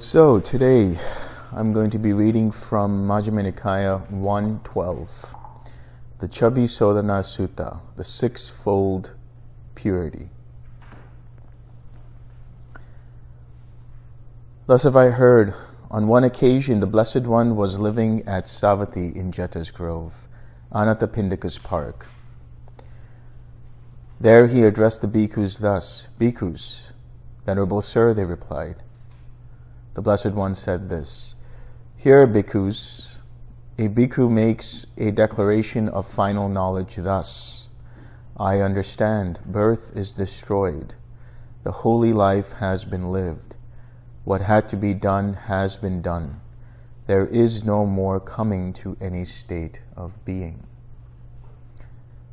So today I'm going to be reading from Majjhima Nikaya 112, the Chabbisodhana Sutta, the sixfold purity. Thus have I heard, on one occasion the Blessed One was living at Savatthi in Jeta's Grove, Anathapindika's park. There he addressed the bhikkhus thus, "Bhikkhus, Venerable Sir," they replied. The Blessed One said this, "Here, bhikkhus, a bhikkhu makes a declaration of final knowledge thus: I understand, birth is destroyed, the holy life has been lived, what had to be done has been done, there is no more coming to any state of being."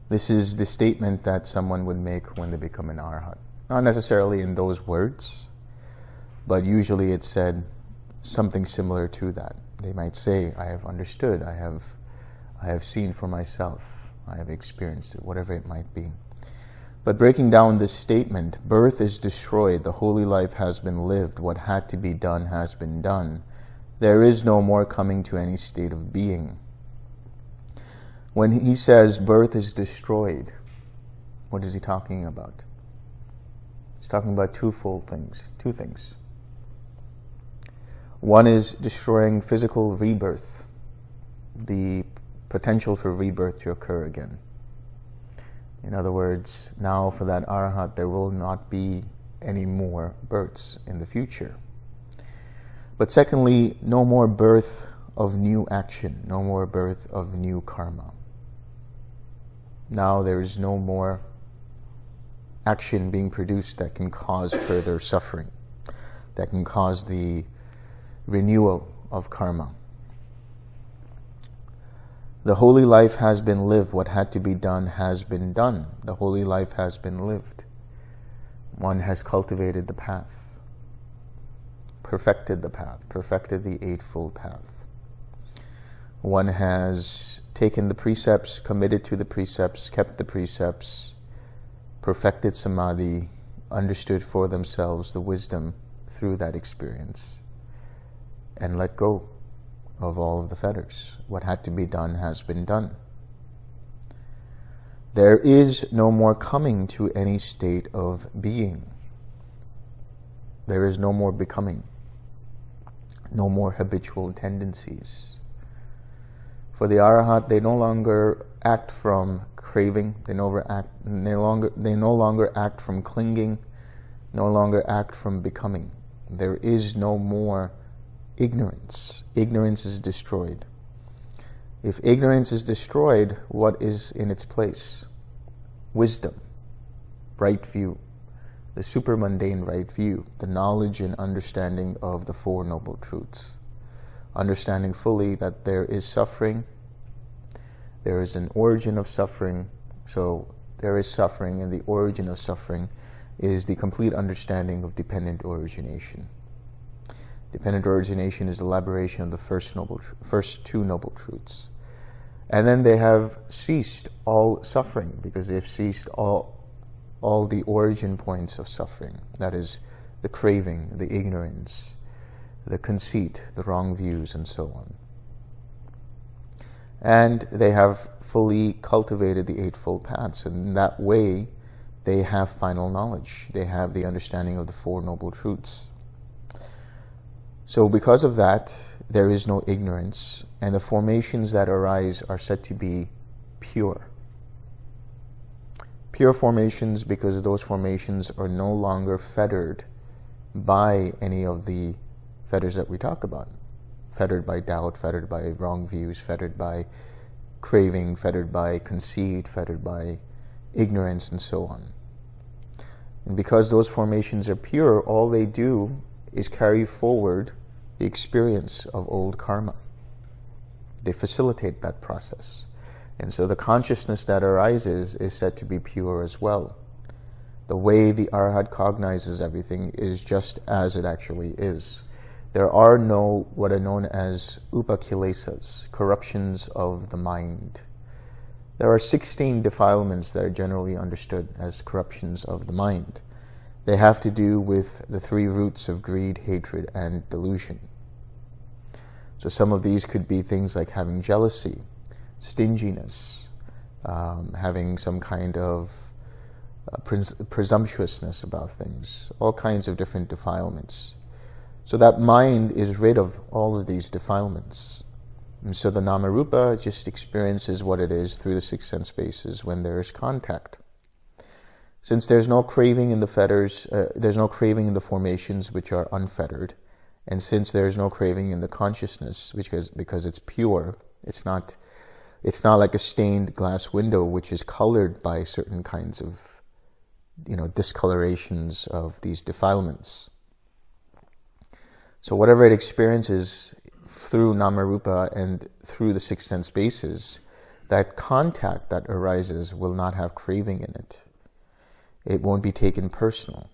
This is the statement that someone would make when they become an Arahant. Not necessarily in those words, but usually it's said something similar to that. They might say, "I have understood, I have seen for myself, I have experienced it," whatever it might be. But breaking down this statement, birth is destroyed, the holy life has been lived, what had to be done has been done, there is no more coming to any state of being. When he says birth is destroyed, what is he talking about? He's talking about two things. One is destroying physical rebirth, the potential for rebirth to occur again. In other words, now for that Arahant, there will not be any more births in the future. But secondly, no more birth of new action, no more birth of new karma. Now there is no more action being produced that can cause further suffering, that can cause the renewal of karma. The holy life has been lived. What had to be done has been done. The holy life has been lived. One has cultivated the path, perfected the path, perfected the Eightfold Path. One has taken the precepts, committed to the precepts, kept the precepts, perfected samadhi, understood for themselves the wisdom through that experience, and let go of all of the fetters. What had to be done has been done. There is no more coming to any state of being. There is no more becoming, no more habitual tendencies. For the Arahant, they no longer act from craving, they no longer act from clinging, no longer act from becoming. There is no more ignorance. Ignorance is destroyed. If ignorance is destroyed, what is in its place? Wisdom, right view, the supermundane right view, the knowledge and understanding of the Four Noble Truths. Understanding fully that there is suffering, there is an origin of suffering, so there is suffering, and the origin of suffering is the complete understanding of dependent origination. Dependent origination is the elaboration of the first two Noble Truths. And then they have ceased all suffering, because they've ceased all the origin points of suffering. That is the craving, the ignorance, the conceit, the wrong views, and so on. And they have fully cultivated the Eightfold Paths. And in that way, they have final knowledge. They have the understanding of the Four Noble Truths. So because of that, there is no ignorance, and the formations that arise are said to be pure. Pure formations, because those formations are no longer fettered by any of the fetters that we talk about. Fettered by doubt, fettered by wrong views, fettered by craving, fettered by conceit, fettered by ignorance, and so on. And because those formations are pure, all they do is carry forward the experience of old karma. They facilitate that process. And so the consciousness that arises is said to be pure as well. The way the Arhat cognizes everything is just as it actually is. There are no what are known as upakilesas, corruptions of the mind. There are 16 defilements that are generally understood as corruptions of the mind. They have to do with the three roots of greed, hatred, and delusion. So some of these could be things like having jealousy, stinginess, having some kind of presumptuousness about things, all kinds of different defilements. So that mind is rid of all of these defilements. And so the Namarupa just experiences what it is through the six sense bases when there is contact. Since there's no craving in the fetters, there's no craving in the formations which are unfettered, and since there's no craving in the consciousness, because it's pure, it's not like a stained glass window which is colored by certain kinds of, discolorations of these defilements. So whatever it experiences through Namarupa and through the six sense bases, that contact that arises will not have craving in it. It won't be taken personal.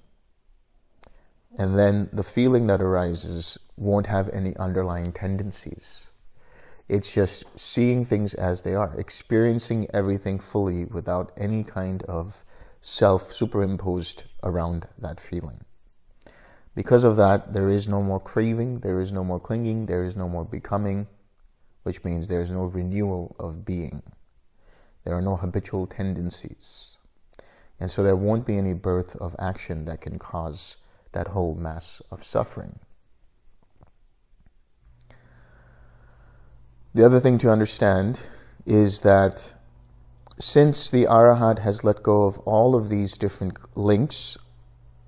And then the feeling that arises won't have any underlying tendencies. It's just seeing things as they are, experiencing everything fully without any kind of self superimposed around that feeling. Because of that, there is no more craving, there is no more clinging, there is no more becoming, which means there is no renewal of being. There are no habitual tendencies. And so there won't be any birth of action that can cause that whole mass of suffering. The other thing to understand is that since the Arahant has let go of all of these different links,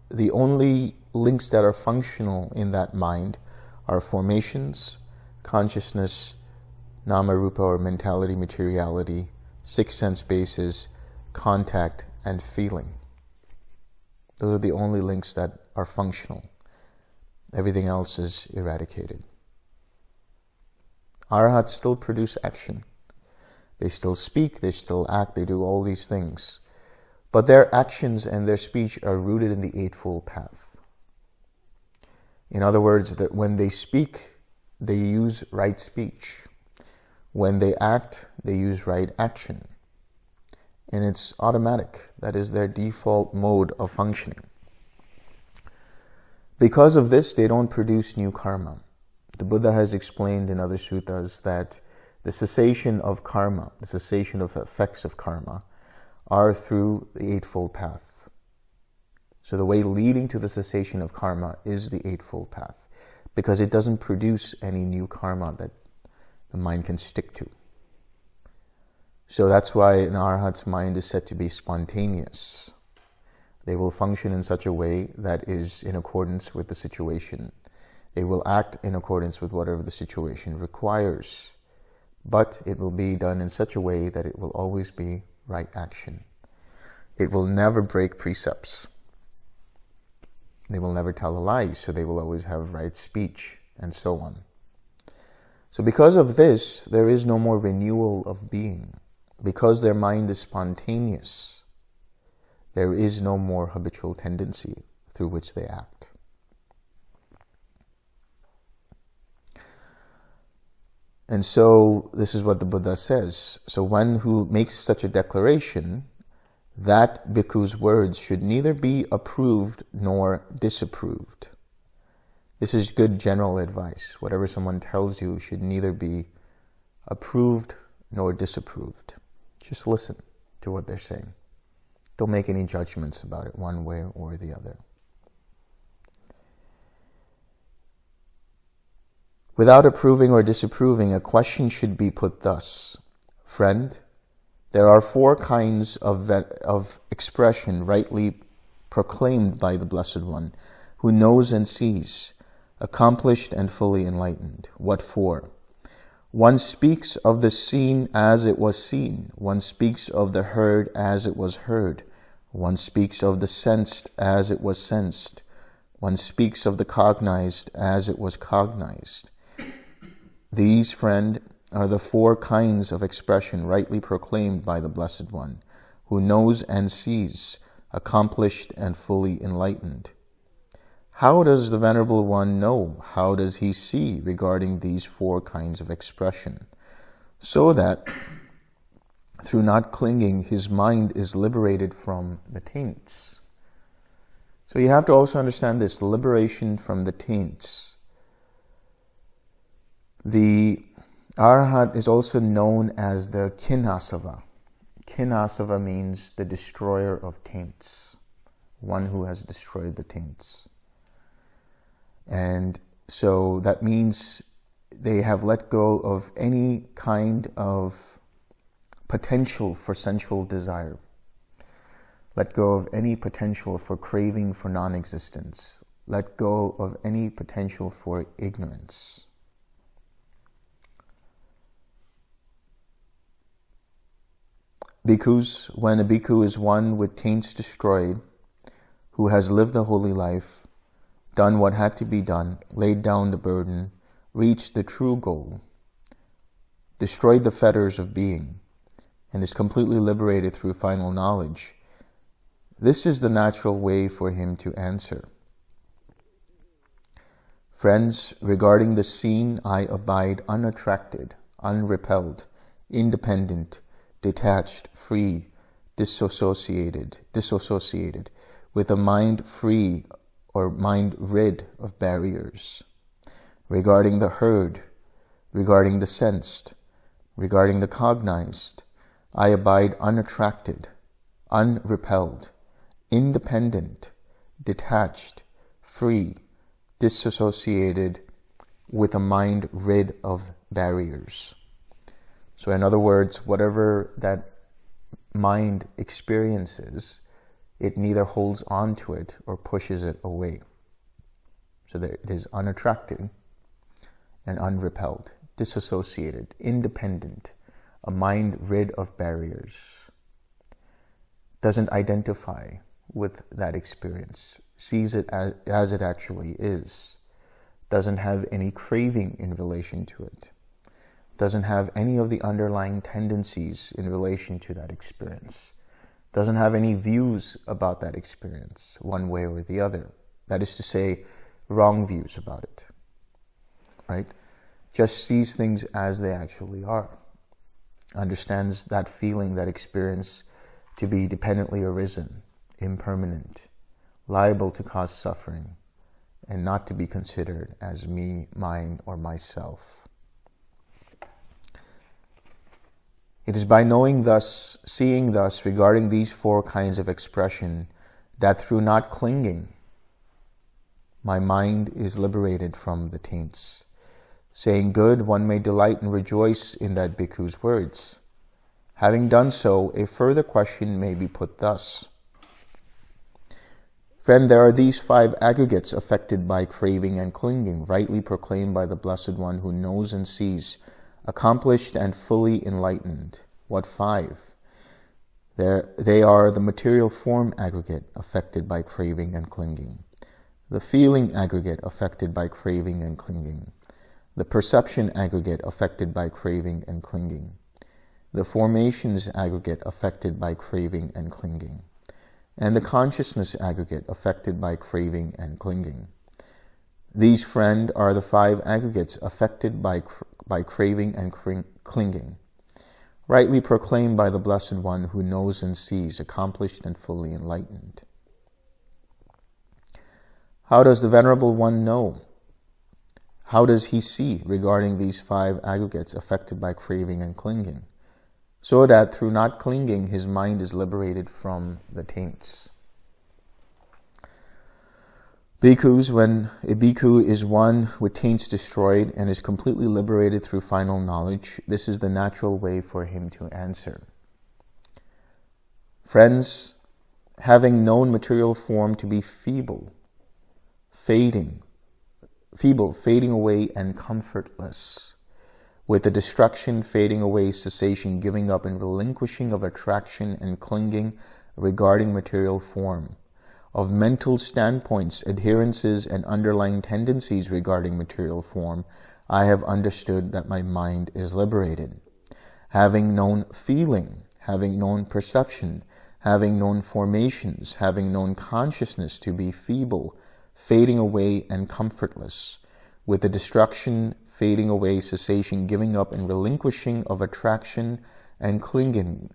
the only links that are functional in that mind are formations, consciousness, Namarupa or mentality, materiality, six sense bases, contact, and feeling. Those are the only links that are functional. Everything else is eradicated. Arahats still produce action. They still speak, they still act, they do all these things. But their actions and their speech are rooted in the Eightfold Path. In other words, that when they speak, they use right speech. When they act, they use right action. And it's automatic. That is their default mode of functioning. Because of this, they don't produce new karma. The Buddha has explained in other suttas that the cessation of karma, the cessation of effects of karma, are through the Eightfold Path. So the way leading to the cessation of karma is the Eightfold Path, because it doesn't produce any new karma that the mind can stick to. So that's why an Arhat's mind is said to be spontaneous. They will function in such a way that is in accordance with the situation. They will act in accordance with whatever the situation requires. But it will be done in such a way that it will always be right action. It will never break precepts. They will never tell a lie, so they will always have right speech, and so on. So because of this, there is no more renewal of being. Because their mind is spontaneous, there is no more habitual tendency through which they act. And so this is what the Buddha says. So one who makes such a declaration, that bhikkhu's words should neither be approved nor disapproved. This is good general advice. Whatever someone tells you should neither be approved nor disapproved. Just listen to what they're saying. Don't make any judgments about it one way or the other. Without approving or disapproving, a question should be put thus. Friend, there are four kinds of expression rightly proclaimed by the Blessed One, who knows and sees, accomplished and fully enlightened. What for? One speaks of the seen as it was seen. One speaks of the heard as it was heard. One speaks of the sensed as it was sensed. One speaks of the cognized as it was cognized. These, friend, are the four kinds of expression rightly proclaimed by the Blessed One, who knows and sees, accomplished and fully enlightened. How does the Venerable One know? How does he see regarding these four kinds of expression? So that, through not clinging, his mind is liberated from the taints. So So you have to also understand this, liberation from the taints. The Arahant is also known as the Kinasava. Kinasava means the destroyer of taints, one who has destroyed the taints. And so that means they have let go of any kind of potential for sensual desire. Let go of any potential for craving for non-existence. Let go of any potential for ignorance. Bhikkhus, when a bhikkhu is one with taints destroyed, who has lived the holy life, done what had to be done, laid down the burden, reached the true goal, destroyed the fetters of being, and is completely liberated through final knowledge, this is the natural way for him to answer. Friends, regarding the seen, I abide unattracted, unrepelled, independent, detached, free, disassociated, with a mind free or mind rid of barriers. Regarding the heard, regarding the sensed, regarding the cognized, I abide unattracted, unrepelled, independent, detached, free, disassociated, with a mind rid of barriers. So in other words, whatever that mind experiences, it neither holds on to it or pushes it away. So that it is unattracted and unrepelled, disassociated, independent, a mind rid of barriers. Doesn't identify with that experience, sees it as it actually is, doesn't have any craving in relation to it, doesn't have any of the underlying tendencies in relation to that experience, doesn't have any views about that experience one way or the other. That is to say, wrong views about it, right? Just sees things as they actually are. Understands that feeling, that experience to be dependently arisen, impermanent, liable to cause suffering, and not to be considered as me, mine, or myself. It is by knowing thus, seeing thus, regarding these four kinds of expression, that through not clinging, my mind is liberated from the taints. Saying good, one may delight and rejoice in that bhikkhu's words. Having done so, a further question may be put thus. Friend, there are these 5 aggregates affected by craving and clinging, rightly proclaimed by the Blessed One who knows and sees, accomplished and fully enlightened. What 5? They are the material form aggregate affected by craving and clinging, the feeling aggregate affected by craving and clinging, the perception aggregate affected by craving and clinging, the formations aggregate affected by craving and clinging, and the consciousness aggregate affected by craving and clinging. These, friend, are the 5 aggregates affected by craving and clinging, rightly proclaimed by the Blessed One who knows and sees, accomplished and fully enlightened. How does the Venerable One know? How does he see regarding these 5 aggregates affected by craving and clinging? So that through not clinging, his mind is liberated from the taints. Bhikkhus, when a bhikkhu is one with taints destroyed and is completely liberated through final knowledge, this is the natural way for him to answer. Friends, having known material form to be feeble, fading away and comfortless, with the destruction, fading away, cessation, giving up and relinquishing of attraction and clinging regarding material form, of mental standpoints, adherences, and underlying tendencies regarding material form, I have understood that my mind is liberated. Having known feeling, having known perception, having known formations, having known consciousness to be feeble, fading away and comfortless, with the destruction, fading away, cessation, giving up and relinquishing of attraction and clinging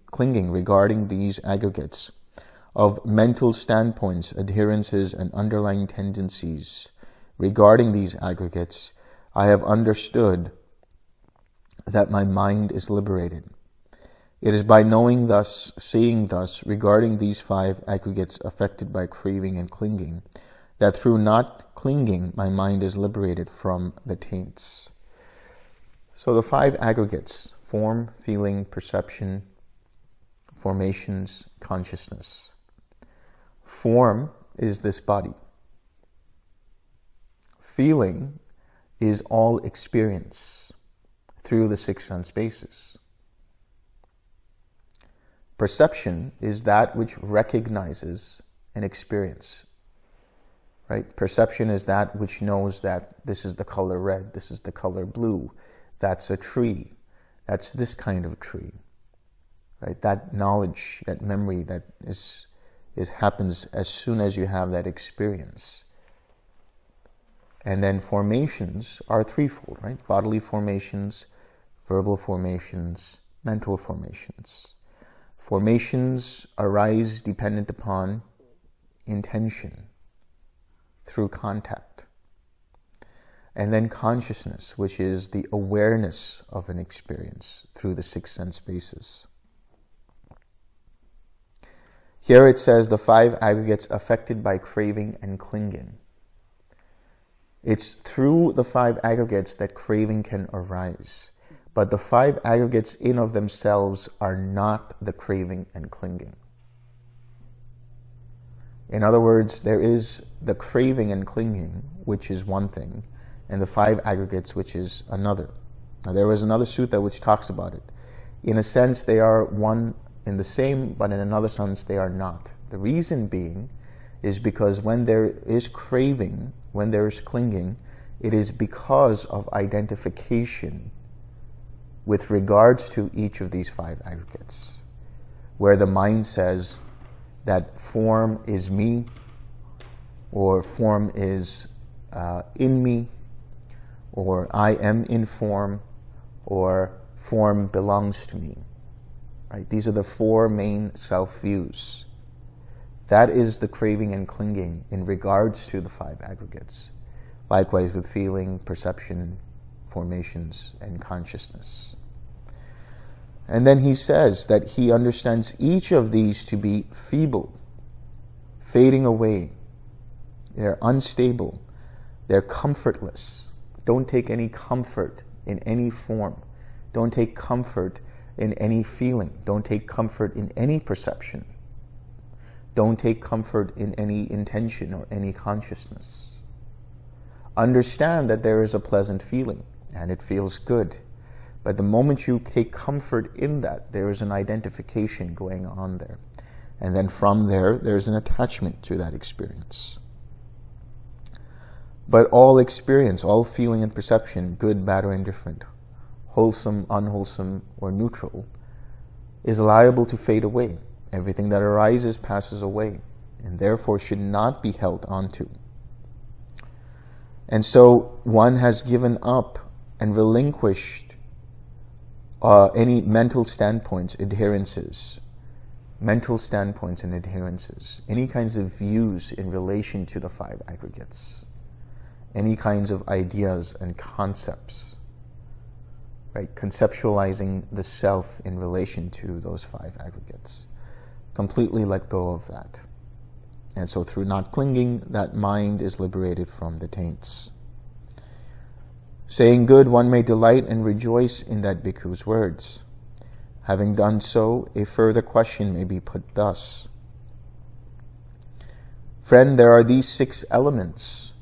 regarding these aggregates, of mental standpoints, adherences, and underlying tendencies regarding these aggregates, I have understood that my mind is liberated. It is by knowing thus, seeing thus, regarding these 5 aggregates affected by craving and clinging, that through not clinging, my mind is liberated from the taints. So the 5 aggregates: form, feeling, perception, formations, consciousness. Form is this body. Feeling is all experience through the 6 sense bases. Perception is that which recognizes an experience. Right? Perception is that which knows that this is the color red, this is the color blue, that's a tree, that's this kind of tree. Right? That knowledge, that memory, that happens as soon as you have that experience. And then formations are threefold, right? Bodily formations, verbal formations, mental formations. Formations arise dependent upon intention through contact. And then consciousness, which is the awareness of an experience through the 6 sense bases. Here it says the 5 aggregates affected by craving and clinging. It's through the 5 aggregates that craving can arise. But the 5 aggregates in of themselves are not the craving and clinging. In other words, there is the craving and clinging, which is one thing, and the 5 aggregates, which is another. Now, there was another sutta which talks about it. In a sense, they are one in the same, but in another sense, they are not. The reason being is because when there is craving, when there is clinging, it is because of identification with regards to each of these 5 aggregates, where the mind says that form is me, or form is in me, or I am in form, or form belongs to me. Right? These are the 4 main self-views. That is the craving and clinging in regards to the 5 aggregates. Likewise with feeling, perception, formations, and consciousness. And then he says that he understands each of these to be feeble, fading away. They're unstable. They're comfortless. Don't take any comfort in any form. Don't take comfort in any feeling. Don't take comfort in any perception. Don't take comfort in any intention or any consciousness. Understand that there is a pleasant feeling and it feels good. But the moment you take comfort in that, there is an identification going on there. And then from there, there's an attachment to that experience. But all experience, all feeling and perception, good, bad, or indifferent, wholesome, unwholesome, or neutral, is liable to fade away. Everything that arises passes away, and therefore should not be held onto. And so one has given up and relinquished any mental standpoints, adherences, any kinds of views in relation to the 5 aggregates, any kinds of ideas and concepts, right? Conceptualizing the self in relation to those 5 aggregates. Completely let go of that. And so through not clinging, that mind is liberated from the taints. Saying good, one may delight and rejoice in that bhikkhu's words. Having done so, a further question may be put thus. Friend, there are these 6 elements,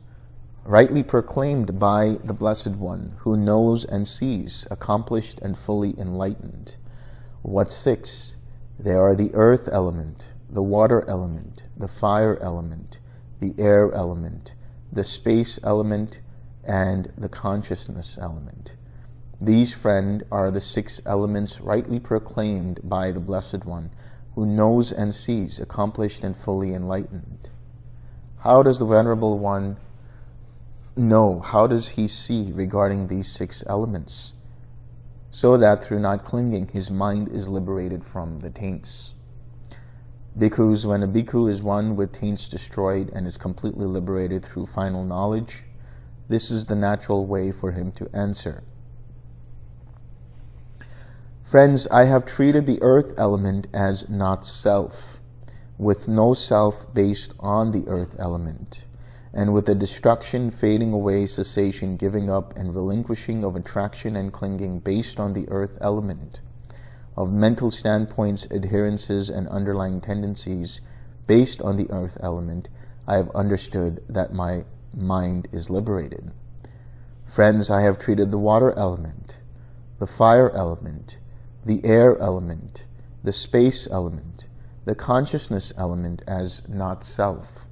rightly proclaimed by the Blessed One, who knows and sees, accomplished and fully enlightened. What 6? There are the earth element, the water element, the fire element, the air element, the space element, and the consciousness element. These, friend, are the 6 elements rightly proclaimed by the Blessed One, who knows and sees, accomplished and fully enlightened. How does the Venerable One know? How does he see regarding these 6 elements? So that through not clinging, his mind is liberated from the taints. Bhikkhus, when a bhikkhu is one with taints destroyed and is completely liberated through final knowledge, this is the natural way for him to answer. Friends, I have treated the earth element as not self, with no self based on the earth element, and with the destruction, fading away, cessation, giving up, and relinquishing of attraction and clinging based on the earth element, of mental standpoints, adherences, and underlying tendencies based on the earth element, I have understood that my mind is liberated. Friends, I have treated the water element, the fire element, the air element, the space element, the consciousness element as not self,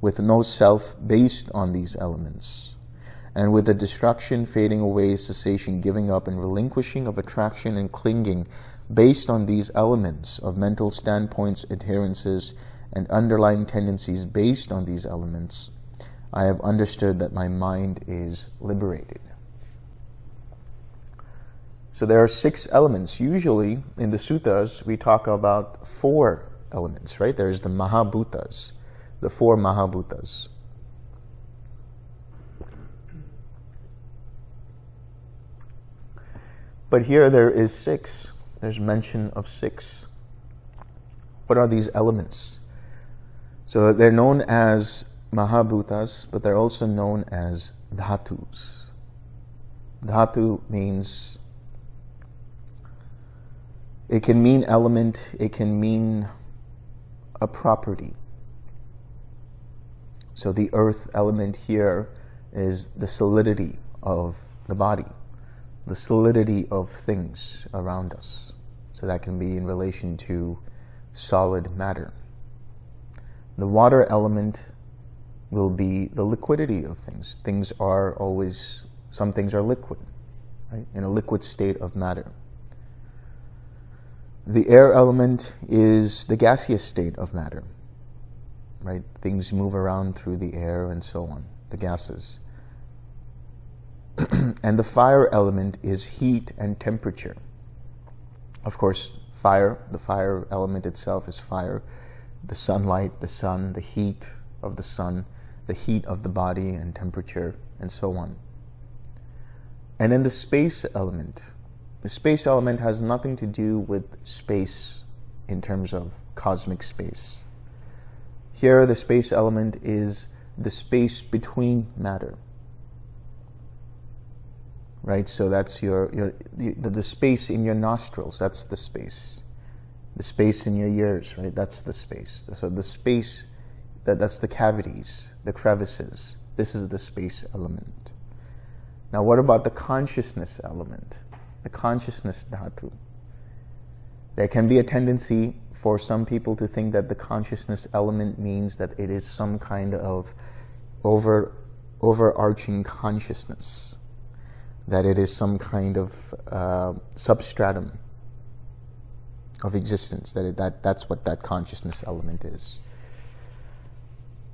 with no self based on these elements, and with the destruction, fading away, cessation, giving up, and relinquishing of attraction and clinging based on these elements, of mental standpoints, adherences, and underlying tendencies based on these elements, I have understood that my mind is liberated. So there are 6 elements. Usually in the suttas we talk about 4 elements, right? There's the Mahabhutas, the 4 Mahabhutas. But here there is 6. There's mention of 6. What are these elements? So they're known as Mahabhutas, but they're also known as Dhatus. Dhatu means, it can mean element, it can mean a property. So the earth element here is the solidity of the body, the solidity of things around us. So that can be in relation to solid matter. The water element will be the liquidity of things. Things are always, some things are liquid, right? In a liquid state of matter. The air element is the gaseous state of matter, right? Things move around through the air and so on, the gases. And the fire element is heat and temperature. Of course, fire, the fire element itself is fire. The sunlight, the sun, the heat of the sun, the heat of the body and temperature, and so on. And then the space element. The space element has nothing to do with space in terms of cosmic space. Here the space element is the space between matter. Right? So that's the space in your nostrils, that's the space. The space in your ears, right? That's the space. So the space, that's the cavities, the crevices. This is the space element. Now what about the consciousness element? The consciousness dhatu. There can be a tendency for some people to think that the consciousness element means that it is some kind of overarching consciousness, that it is some kind of substratum of existence, that's what that consciousness element is.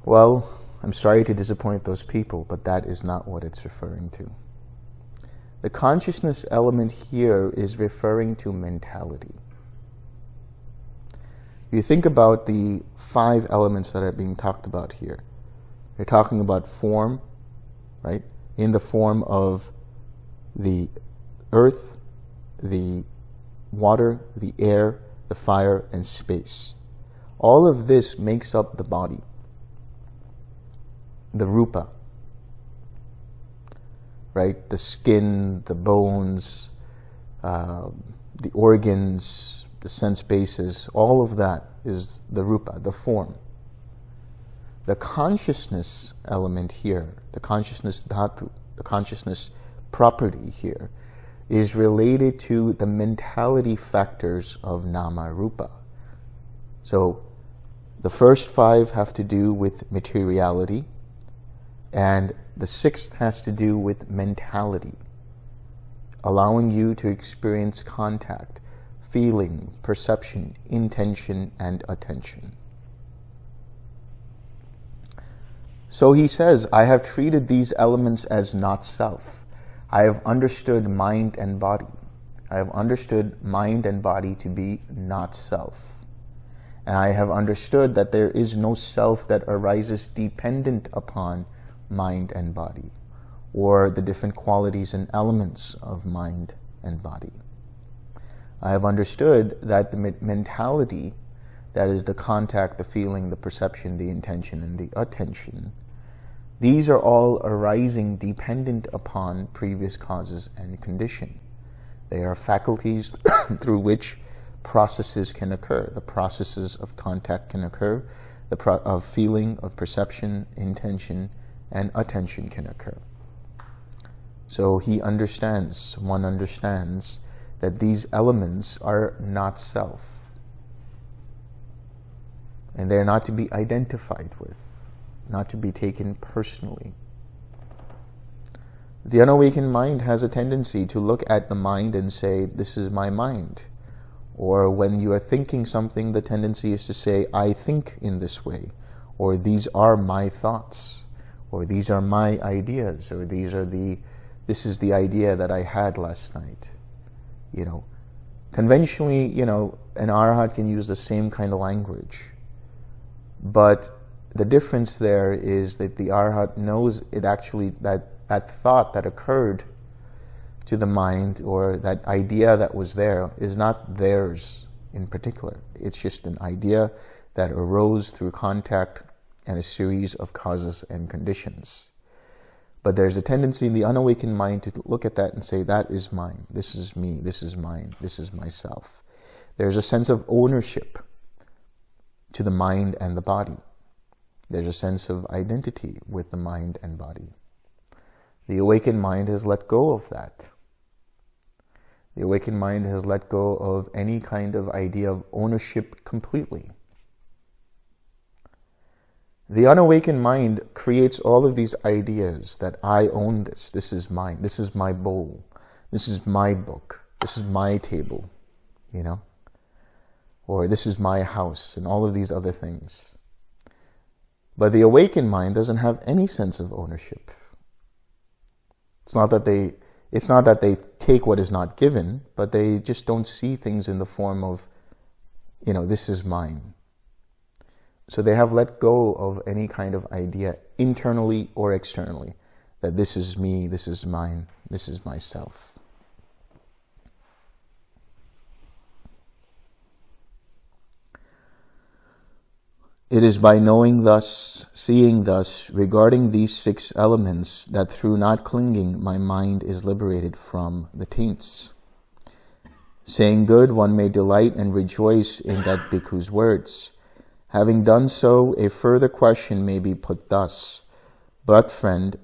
Well, I'm sorry to disappoint those people, but that is not what it's referring to. The consciousness element here is referring to mentality. You think about the 5 elements that are being talked about here. They're talking about form, right? In the form of the earth, the water, the air, the fire, and space. All of this makes up the body, the rupa, right? The skin, the bones, the organs, the sense bases, all of that is the rupa, the form. The consciousness element here, the consciousness dhatu, the consciousness property here, is related to the mentality factors of nama rupa. So the first 5 have to do with materiality, and the 6th has to do with mentality, allowing you to experience contact, feeling, perception, intention, and attention. So he says, I have treated these elements as not self. I have understood mind and body. I have understood mind and body to be not self. And I have understood that there is no self that arises dependent upon mind and body, or the different qualities and elements of mind and body. I have understood that the mentality, that is the contact, the feeling, the perception, the intention, and the attention, these are all arising dependent upon previous causes and condition. They are faculties through which processes can occur. The processes of contact can occur, of feeling, of perception, intention, and attention can occur. So one understands that these elements are not self. And they're not to be identified with, not to be taken personally. The unawakened mind has a tendency to look at the mind and say, this is my mind. Or when you are thinking something, the tendency is to say, I think in this way. Or these are my thoughts. Or these are my ideas. Or this is the idea that I had last night. Conventionally, an Arahant can use the same kind of language. But the difference there is that the Arahant knows it actually, that thought that occurred to the mind, or that idea that was there, is not theirs in particular. It's just an idea that arose through contact and a series of causes and conditions. But there's a tendency in the unawakened mind to look at that and say, that is mine, this is me, this is mine, this is myself. There's a sense of ownership to the mind and the body. There's a sense of identity with the mind and body. The awakened mind has let go of that. The awakened mind has let go of any kind of idea of ownership completely. The unawakened mind creates all of these ideas that I own this, this is mine, this is my bowl, this is my book, this is my table, or this is my house, and all of these other things. But the awakened mind doesn't have any sense of ownership. It's not that they take what is not given, but they just don't see things in the form of, this is mine. So they have let go of any kind of idea, internally or externally, that this is me, this is mine, this is myself. It is by knowing thus, seeing thus, regarding these 6 elements, that through not clinging my mind is liberated from the taints. Saying good, one may delight and rejoice in that bhikkhu's words. Having done so, a further question may be put thus: but friend,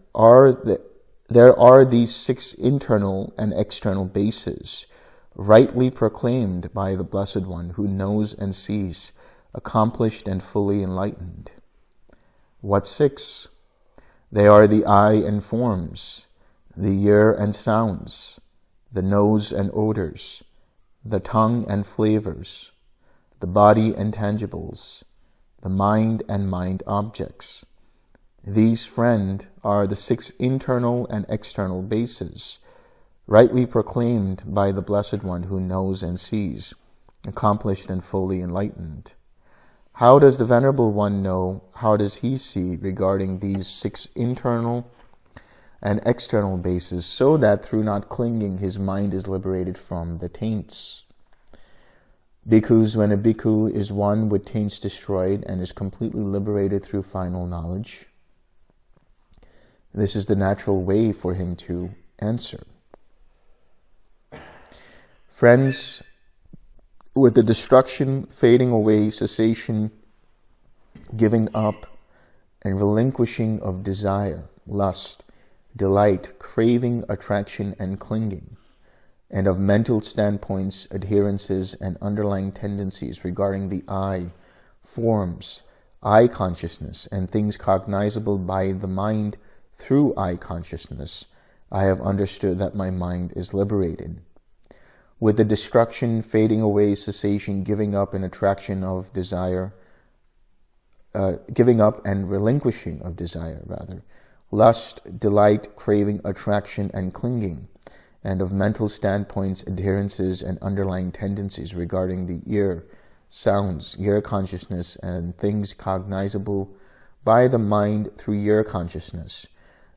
there are these 6 internal and external bases, rightly proclaimed by the Blessed One who knows and sees, accomplished and fully enlightened. What 6? They are the eye and forms, the ear and sounds, the nose and odors, the tongue and flavors, the body and tangibles, the mind and mind objects. These, friend, are the 6 internal and external bases, rightly proclaimed by the Blessed One who knows and sees, accomplished and fully enlightened. How does the Venerable One know, how does he see regarding these 6 internal and external bases, so that through not clinging his mind is liberated from the taints? Bhikkhus, when a bhikkhu is one with taints destroyed and is completely liberated through final knowledge, this is the natural way for him to answer. Friends, with the destruction, fading away, cessation, giving up, and relinquishing of desire, lust, delight, craving, attraction, and clinging, and of mental standpoints, adherences, and underlying tendencies regarding the I, forms, I consciousness, and things cognizable by the mind through I consciousness, I have understood that my mind is liberated. With the destruction, fading away, cessation, giving up, and attraction of desire, giving up and relinquishing of desire, lust, delight, craving, attraction, and clinging, and of mental standpoints, adherences, and underlying tendencies regarding the ear, sounds, ear consciousness, and things cognizable by the mind through ear consciousness,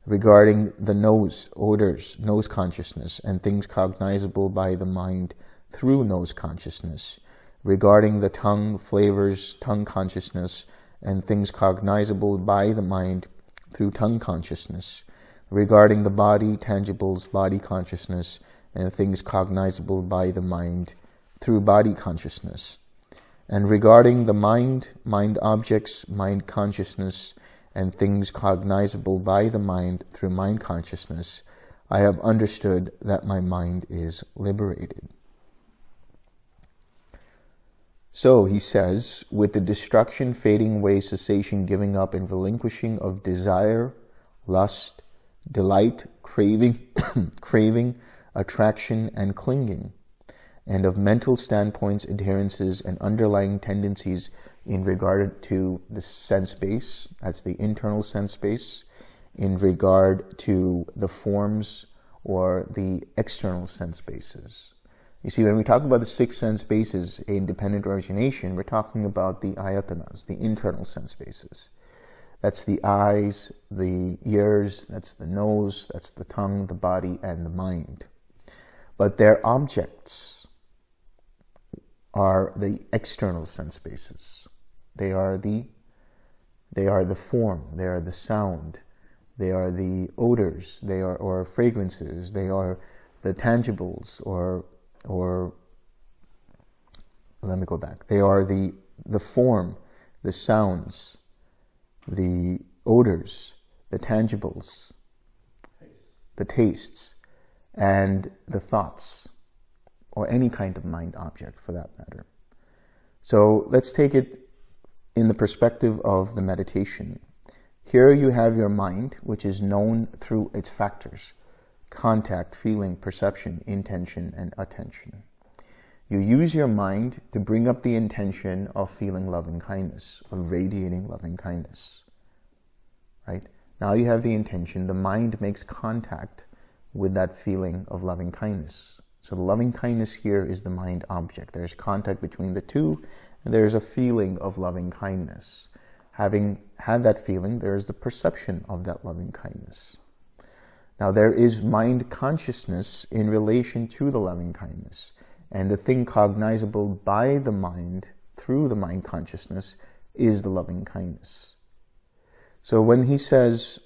regarding the nose, odors, nose consciousness, and things cognizable by the mind through nose consciousness, regarding the tongue, flavors, tongue consciousness, and things cognizable by the mind through tongue consciousness, regarding the body, tangibles, body consciousness, and things cognizable by the mind through body consciousness, and regarding the mind, mind objects, mind consciousness, and things cognizable by the mind through mind consciousness, I have understood that my mind is liberated. So, he says, with the destruction, fading away, cessation, giving up, and relinquishing of desire, lust, delight, craving, attraction, and clinging, and of mental standpoints, adherences, and underlying tendencies in regard to the sense base, that's the internal sense base, in regard to the forms or the external sense bases. You see, when we talk about the 6 sense bases in dependent origination, we're talking about the ayatanas, the internal sense bases. That's the eyes, the ears, that's the nose, that's the tongue, the body, and the mind. But their objects are the external sense bases. They are the form, they are the sound, they are the odors, they are or fragrances, they are the tangibles, or let me go back. They are the form, the sounds, the odors, the tangibles, the tastes, and the thoughts, or any kind of mind object for that matter. So let's take it in the perspective of the meditation. Here you have your mind, which is known through its factors: contact, feeling, perception, intention, and attention. You use your mind to bring up the intention of feeling loving kindness, of radiating loving kindness. Right? Now you have the intention, the mind makes contact with that feeling of loving kindness. So the loving kindness here is the mind object. There's contact between the two, and there's a feeling of loving kindness. Having had that feeling, there's the perception of that loving kindness. Now there is mind consciousness in relation to the loving kindness, and the thing cognizable by the mind through the mind consciousness is the loving kindness. So when he says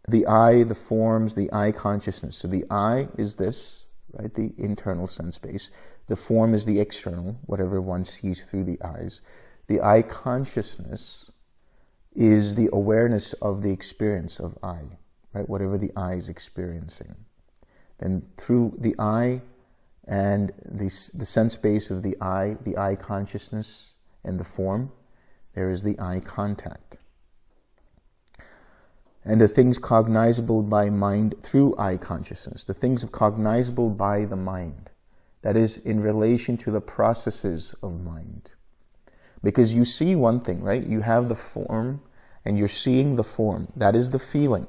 the I, the forms, the I consciousness, so the I is this, right, the internal sense base. The form is the external, whatever one sees through the eyes. The I consciousness is the awareness of the experience of I, right? Whatever the I is experiencing. Then through the I and the sense base of the I consciousness and the form, there is the I contact. And the things cognizable by mind through I consciousness, the things cognizable by the mind, that is in relation to the processes of mind. Because you see one thing, right? You have the form and you're seeing the form. That is the feeling.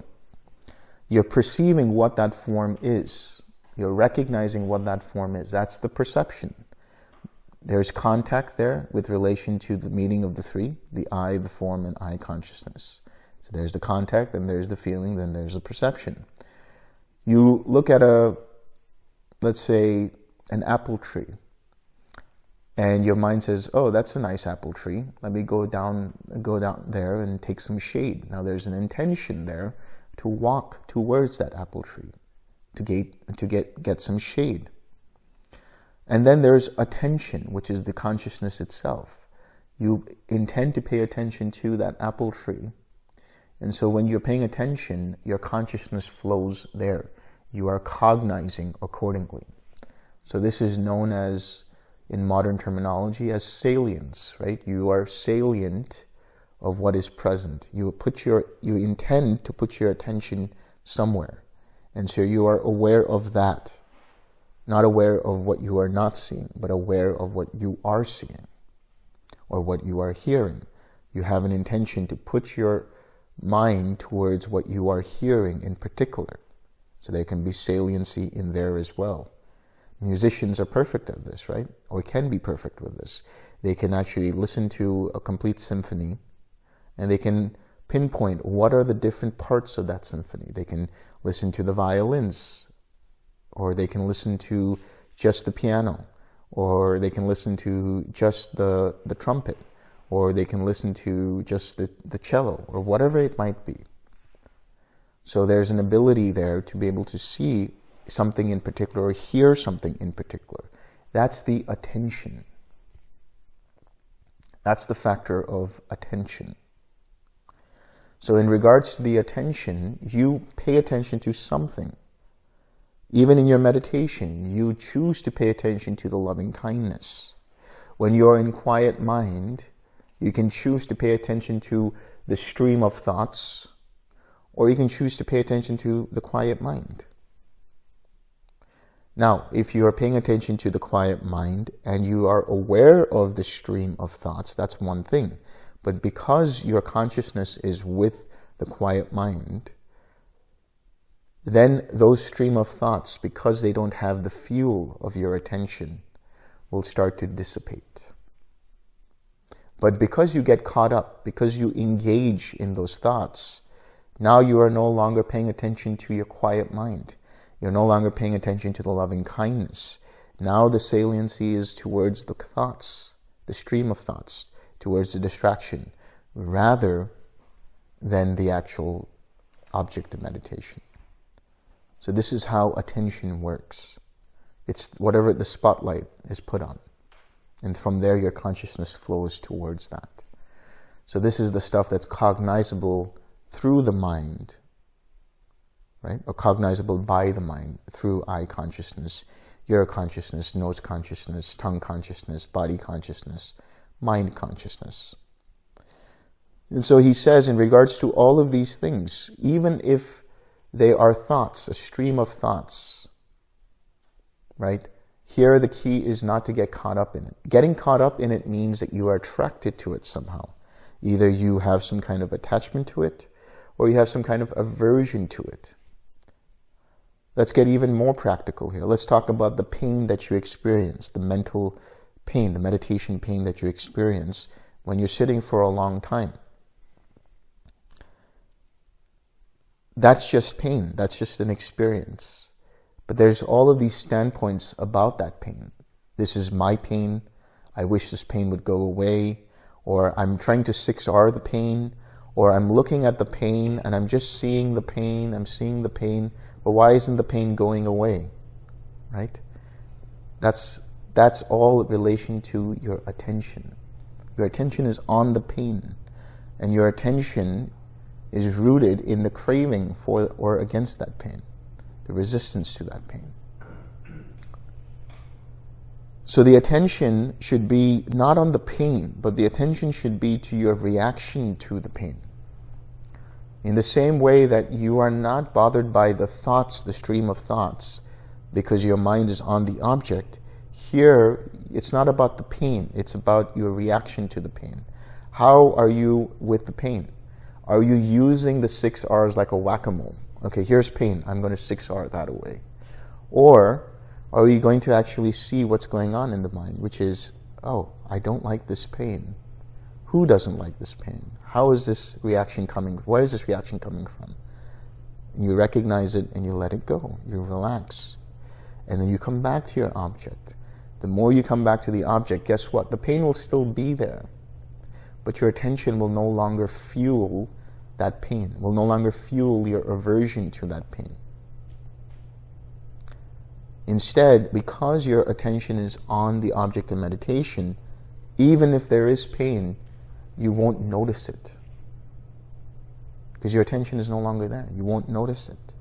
You're perceiving what that form is. You're recognizing what that form is. That's the perception. There's contact there with relation to the meaning of the three, the I, the form, and I consciousness. So there's the contact, then there's the feeling, then there's the perception. You look at let's say, an apple tree, and your mind says, oh, that's a nice apple tree. Let me go down there and take some shade. Now there's an intention there to walk towards that apple tree, to get some shade. And then there's attention, which is the consciousness itself. You intend to pay attention to that apple tree. And so when you're paying attention, your consciousness flows there. You are cognizing accordingly. So this is known as, in modern terminology, as salience, right? You are salient of what is present. You intend to put your attention somewhere. And so you are aware of that. Not aware of what you are not seeing, but aware of what you are seeing or what you are hearing. You have an intention to put your mind towards what you are hearing in particular. So there can be saliency in there as well. Musicians are perfect at this, right? Or can be perfect with this. They can actually listen to a complete symphony and they can pinpoint what are the different parts of that symphony. They can listen to the violins, or they can listen to just the piano, or they can listen to just the trumpet, or they can listen to just the cello, or whatever it might be. So there's an ability there to be able to see something in particular or hear something in particular. That's the attention. That's the factor of attention. So in regards to the attention, you pay attention to something. Even in your meditation, you choose to pay attention to the loving kindness. When you're in quiet mind, you can choose to pay attention to the stream of thoughts, or you can choose to pay attention to the quiet mind. Now, if you are paying attention to the quiet mind and you are aware of the stream of thoughts, that's one thing. But because your consciousness is with the quiet mind, then those stream of thoughts, because they don't have the fuel of your attention, will start to dissipate. But because you get caught up, because you engage in those thoughts, now you are no longer paying attention to your quiet mind. You're no longer paying attention to the loving kindness. Now the saliency is towards the thoughts, the stream of thoughts, towards the distraction, rather than the actual object of meditation. So this is how attention works. It's whatever the spotlight is put on. And from there your consciousness flows towards that. So this is the stuff that's cognizable through the mind, right? Or cognizable by the mind through eye consciousness, ear consciousness, nose consciousness, tongue consciousness, body consciousness, mind consciousness. And so he says in regards to all of these things, even if they are thoughts, a stream of thoughts, right? Here the key is not to get caught up in it. Getting caught up in it means that you are attracted to it somehow. Either you have some kind of attachment to it, or you have some kind of aversion to it. Let's get even more practical here. Let's talk about the pain that you experience, the mental pain, the meditation pain that you experience when you're sitting for a long time. That's just pain. That's just an experience. But there's all of these standpoints about that pain. This is my pain. I wish this pain would go away. Or I'm trying to 6R the pain. Or I'm looking at the pain and I'm just seeing the pain. I'm seeing the pain. But why isn't the pain going away? Right? That's all in relation to your attention. Your attention is on the pain. And your attention is rooted in the craving for or against that pain, the resistance to that pain. So the attention should be not on the pain, but the attention should be to your reaction to the pain. In the same way that you are not bothered by the thoughts, the stream of thoughts, because your mind is on the object, here it's not about the pain, it's about your reaction to the pain. How are you with the pain? Are you using the 6 R's like a whack-a-mole? Okay, here's pain, I'm going to 6R that away. Or are you going to actually see what's going on in the mind, which is, oh, I don't like this pain. Who doesn't like this pain? How is this reaction coming? Where is this reaction coming from? And you recognize it and you let it go. You relax. And then you come back to your object. The more you come back to the object, guess what? The pain will still be there. But your attention will no longer fuel that pain, will no longer fuel your aversion to that pain. Instead, because your attention is on the object of meditation, even if there is pain, you won't notice it. Because your attention is no longer there. You won't notice it.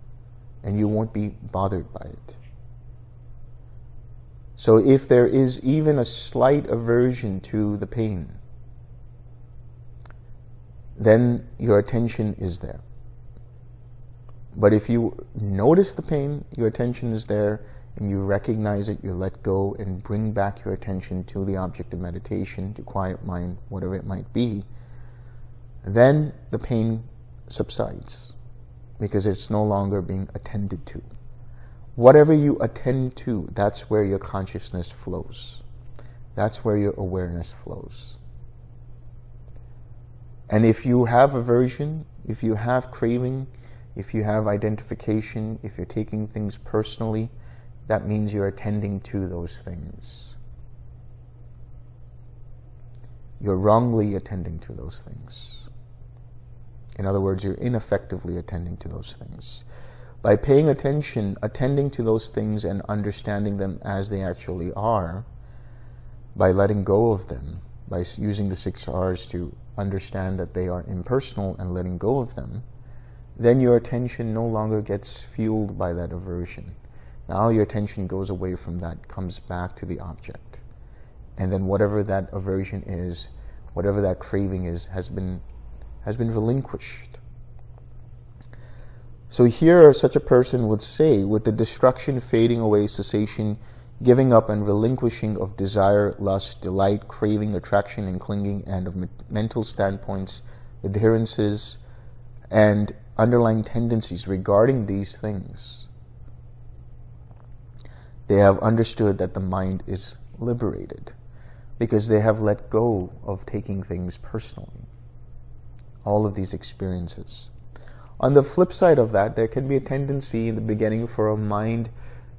And you won't be bothered by it. So if there is even a slight aversion to the pain, then your attention is there. But if you notice the pain, your attention is there, and you recognize it, you let go and bring back your attention to the object of meditation, to quiet mind, whatever it might be, then the pain subsides because it's no longer being attended to. Whatever you attend to, that's where your consciousness flows. That's where your awareness flows. And if you have aversion, if you have craving, if you have identification, if you're taking things personally, that means you're attending to those things. You're wrongly attending to those things. In other words, you're ineffectively attending to those things. By paying attention, attending to those things and understanding them as they actually are, by letting go of them, by using the 6 R's to understand that they are impersonal and letting go of them, then your attention no longer gets fueled by that aversion. Now your attention goes away from that, comes back to the object. And then whatever that aversion is, whatever that craving is, has been relinquished. So here such a person would say, with the destruction, fading away, cessation, giving up and relinquishing of desire, lust, delight, craving, attraction and clinging, and of mental standpoints, adherences, and underlying tendencies regarding these things, they have understood that the mind is liberated because they have let go of taking things personally. All of these experiences. On the flip side of that, there can be a tendency in the beginning for a mind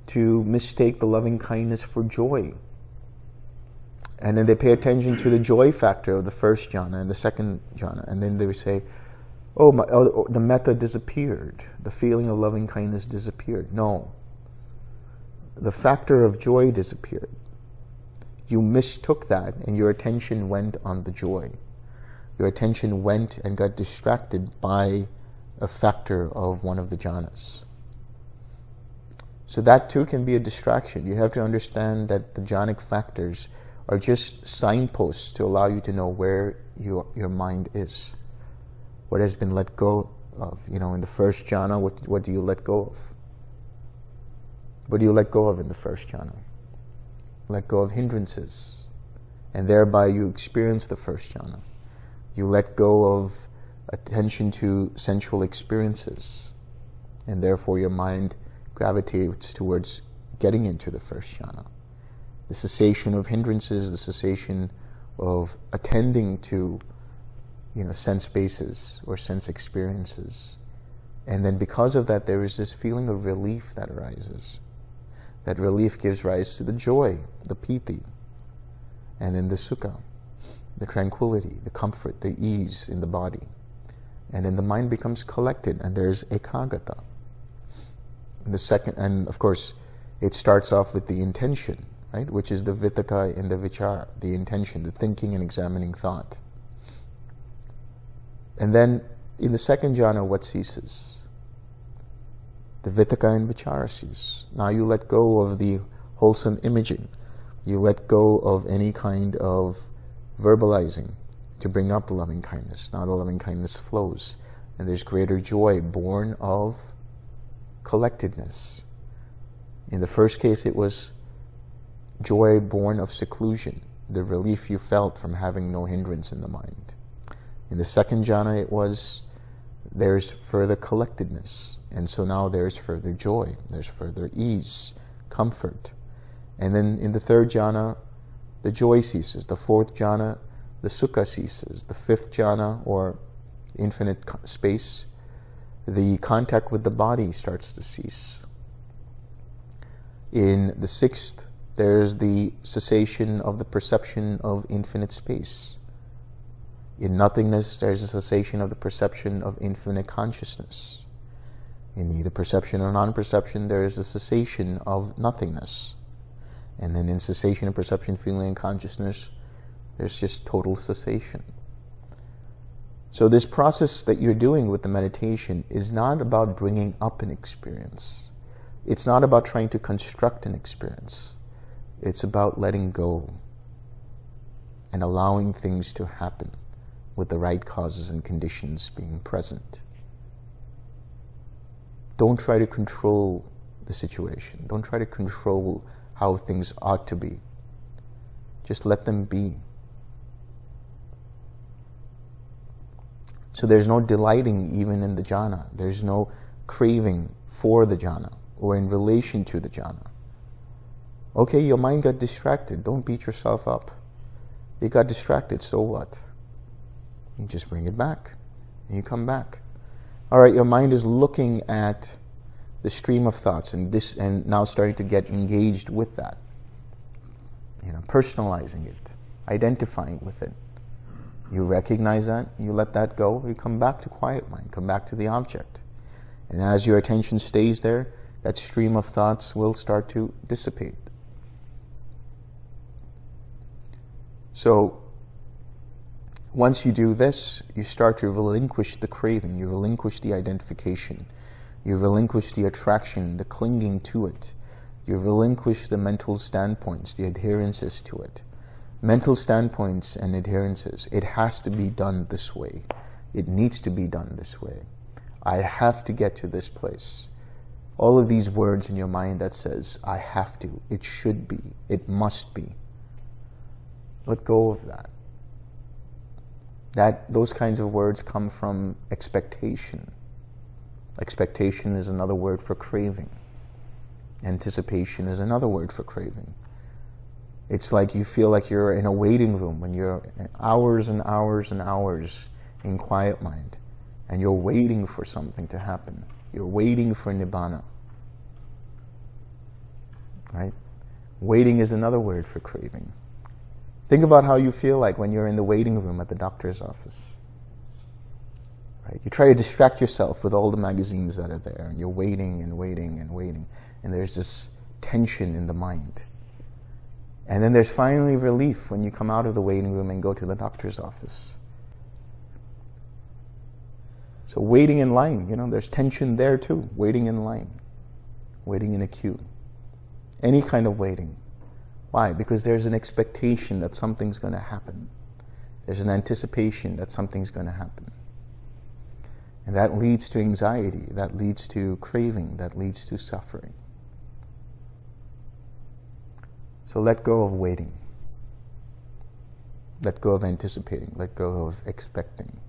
to mistake the loving kindness for joy. And then they pay attention to the joy factor of the first jhana and the second jhana. And then they would say, the metta disappeared. The feeling of loving kindness disappeared. No. The factor of joy disappeared. You mistook that and your attention went on the joy. Your attention went and got distracted by a factor of one of the jhanas. So that too can be a distraction. You have to understand that the jhanic factors are just signposts to allow you to know where your mind is. What has been let go of. In the first jhana, what do you let go of? What do you let go of in the first jhana? Let go of hindrances. And thereby you experience the first jhana. You let go of attention to sensual experiences. And therefore your mind gravitates towards getting into the first jhana. The cessation of hindrances, the cessation of attending to sense bases or sense experiences. And then because of that, there is this feeling of relief that arises. That relief gives rise to the joy, the piti, and then the sukha, the tranquility, the comfort, the ease in the body. And then the mind becomes collected, and there's ekaggata. And of course, it starts off with the intention, right? Which is the vitakka and the vichara, the intention, the thinking and examining thought. And then in the second jhana, what ceases? The vitakka and vichara cease. Now you let go of the wholesome imaging. You let go of any kind of verbalizing to bring up the loving kindness. Now the loving kindness flows. And there's greater joy born of collectedness. In the first case, it was joy born of seclusion, the relief you felt from having no hindrance in the mind. In the second jhana, it was there's further collectedness. And so now there's further joy, there's further ease, comfort. And then in the third jhana, the joy ceases. The fourth jhana, the sukha ceases. The fifth jhana, or infinite space, the contact with the body starts to cease. In the sixth, there's the cessation of the perception of infinite space. In nothingness, there's a cessation of the perception of infinite consciousness. In either perception or non-perception, there is a cessation of nothingness. And then in cessation of perception, feeling, and consciousness, there's just total cessation. So this process that you're doing with the meditation is not about bringing up an experience. It's not about trying to construct an experience. It's about letting go and allowing things to happen with the right causes and conditions being present. Don't try to control the situation. Don't try to control how things ought to be. Just let them be. So there's no delighting even in the jhana. There's no craving for the jhana or in relation to the jhana. Okay, your mind got distracted. Don't beat yourself up. It got distracted, so what? You just bring it back, and you come back. All right, your mind is looking at the stream of thoughts, and now starting to get engaged with that. Personalizing it, identifying with it. You recognize that, you let that go, you come back to quiet mind, come back to the object. And as your attention stays there, that stream of thoughts will start to dissipate. So, once you do this, you start to relinquish the craving, you relinquish the identification, you relinquish the attraction, the clinging to it. You relinquish the mental standpoints, the adherences to it. Mental standpoints and adherences, it has to be done this way. It needs to be done this way. I have to get to this place. All of these words in your mind that says, I have to, it should be, it must be. Let go of that. Those kinds of words come from expectation. Expectation is another word for craving. Anticipation is another word for craving. It's like you feel like you're in a waiting room when you're hours and hours and hours in quiet mind, and you're waiting for something to happen. You're waiting for nibbana. Right? Waiting is another word for craving. Think about how you feel like when you're in the waiting room at the doctor's office. Right? You try to distract yourself with all the magazines that are there, and you're waiting and waiting and waiting, and there's this tension in the mind. And then there's finally relief when you come out of the waiting room and go to the doctor's office. So waiting in line, there's tension there too. Waiting in line, waiting in a queue, any kind of waiting. Why? Because there's an expectation that something's going to happen. There's an anticipation that something's going to happen. And that leads to anxiety, that leads to craving, that leads to suffering. So let go of waiting. Let go of anticipating. Let go of expecting.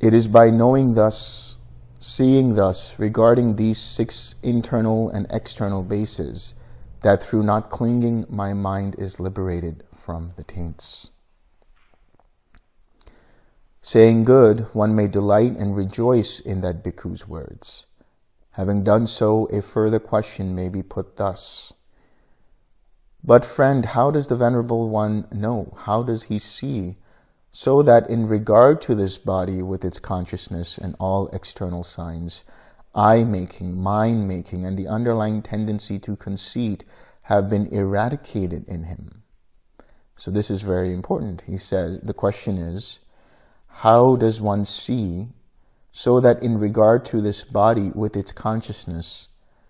It is by knowing thus, seeing thus, regarding these 6 internal and external bases, that through not clinging my mind is liberated from the taints. Saying good, one may delight and rejoice in that bhikkhu's words. Having done so, a further question may be put thus. But friend, how does the Venerable One know? How does he see? So that in regard to this body with its consciousness and all external signs, I-making, mind-making, and the underlying tendency to conceit have been eradicated in him. So this is very important. He says, the question is, how does one see so that in regard to this body with its consciousness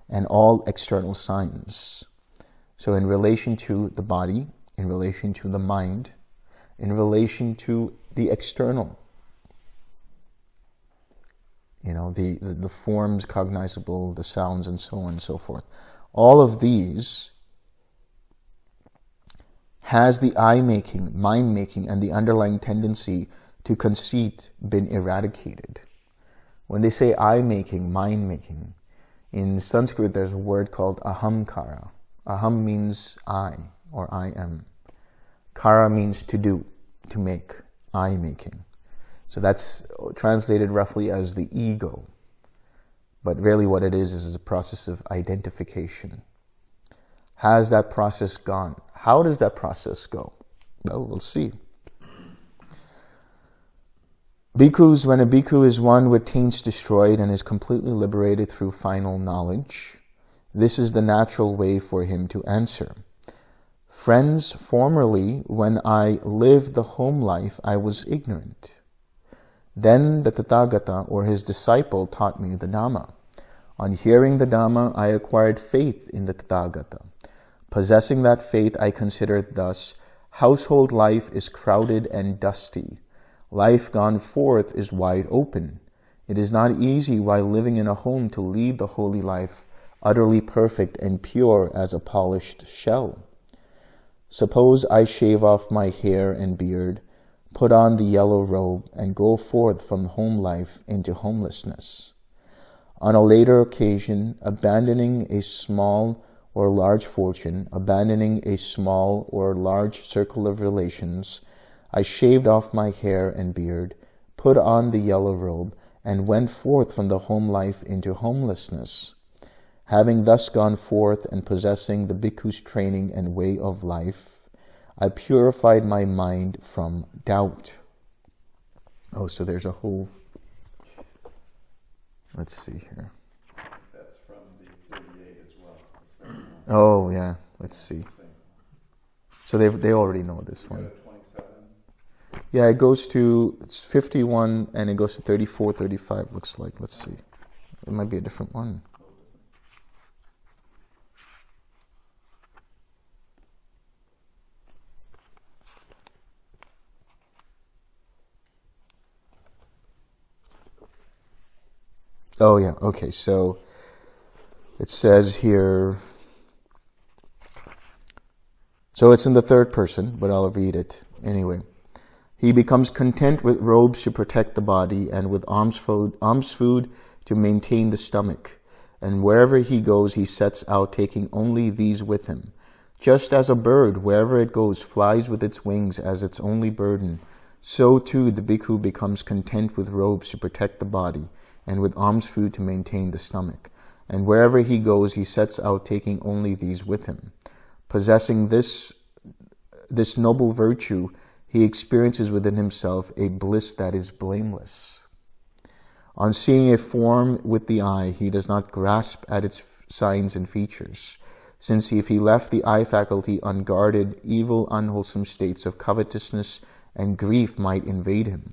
and all external signs? So in relation to the body, in relation to the mind, in relation to the external, the forms cognizable, the sounds, and so on and so forth. All of these has the I-making, mind-making, and the underlying tendency to conceit been eradicated. When they say I-making, mind-making, in Sanskrit there's a word called ahamkara. Aham means I, or I am. Kara means to do, to make, I-making. So that's translated roughly as the ego. But really what it is a process of identification. Has that process gone? How does that process go? Well, we'll see. Bhikkhus, when a bhikkhu is one with taints destroyed and is completely liberated through final knowledge, this is the natural way for him to answer. Friends, formerly, when I lived the home life, I was ignorant. Then the Tathagata, or his disciple, taught me the Dhamma. On hearing the Dhamma, I acquired faith in the Tathagata. Possessing that faith, I considered thus, household life is crowded and dusty. Life gone forth is wide open. It is not easy while living in a home to lead the holy life, utterly perfect and pure as a polished shell. Suppose I shave off my hair and beard, put on the yellow robe, and go forth from home life into homelessness. On a later occasion, abandoning a small or large fortune, abandoning a small or large circle of relations, I shaved off my hair and beard, put on the yellow robe, and went forth from the home life into homelessness. Having thus gone forth and possessing the bhikkhu's training and way of life, I purified my mind from doubt. Oh, so there's a whole... Let's see here. That's from the 38 as well. Oh, yeah. Let's see. So they already know this one. 27. Yeah, it goes to, it's 51 and it goes to 34, 35, looks like. Let's see. It might be a different one. Oh, yeah. Okay, so it says here, so it's in the third person, but I'll read it anyway. He becomes content with robes to protect the body and with alms food to maintain the stomach. And wherever he goes, he sets out taking only these with him. Just as a bird, wherever it goes, flies with its wings as its only burden, so too the bhikkhu becomes content with robes to protect the body and with alms food to maintain the stomach. And wherever he goes, he sets out taking only these with him. Possessing this noble virtue, he experiences within himself a bliss that is blameless. On seeing a form with the eye, he does not grasp at its signs and features, since if he left the eye faculty unguarded, evil, unwholesome states of covetousness and grief might invade him.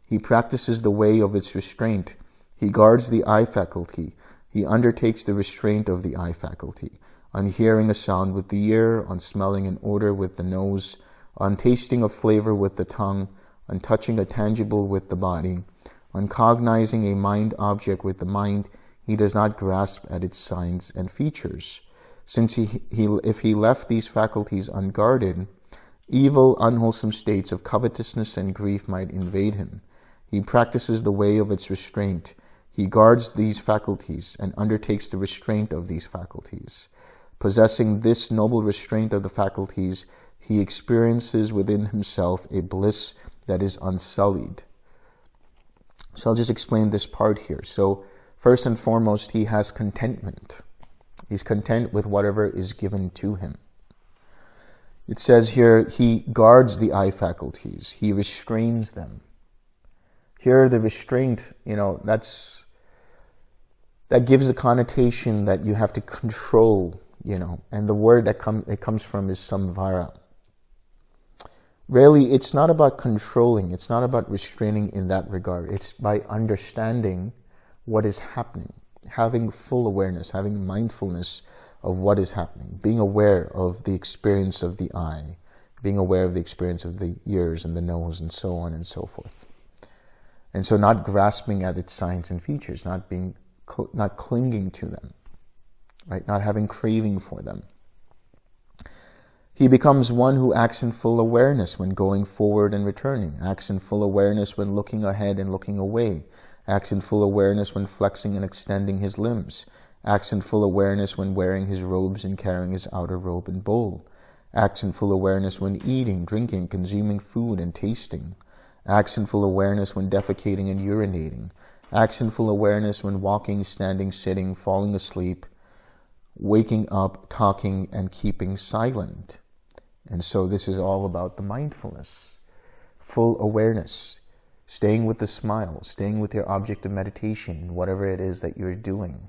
He practices the way of its restraint. He guards the eye faculty. He undertakes the restraint of the eye faculty. On hearing a sound with the ear, on smelling an odor with the nose, on tasting a flavor with the tongue, on touching a tangible with the body, on cognizing a mind object with the mind, he does not grasp at its signs and features. Since if he left these faculties unguarded, evil, unwholesome states of covetousness and grief might invade him. He practices the way of its restraint. He guards these faculties and undertakes the restraint of these faculties. Possessing this noble restraint of the faculties, he experiences within himself a bliss that is unsullied. So I'll just explain this part here. So first and foremost, he has contentment. He's content with whatever is given to him. It says here, he guards the eye faculties. He restrains them. Here, the restraint, that gives a connotation that you have to control, and the word that it comes from is samvara. Really, it's not about controlling. It's not about restraining in that regard. It's by understanding what is happening, having full awareness, having mindfulness of what is happening, being aware of the experience of the eye, being aware of the experience of the ears and the nose and so on and so forth. And so not grasping at its signs and features, not clinging to them, right? Not having craving for them. He becomes one who acts in full awareness when going forward and returning, acts in full awareness when looking ahead and looking away, acts in full awareness when flexing and extending his limbs, acts in full awareness when wearing his robes and carrying his outer robe and bowl, acts in full awareness when eating, drinking, consuming food and tasting, acts in full awareness when defecating and urinating, acts in full awareness when walking, standing, sitting, falling asleep, waking up, talking, and keeping silent. And so this is all about the mindfulness, full awareness, staying with the smile, staying with your object of meditation, whatever it is that you're doing.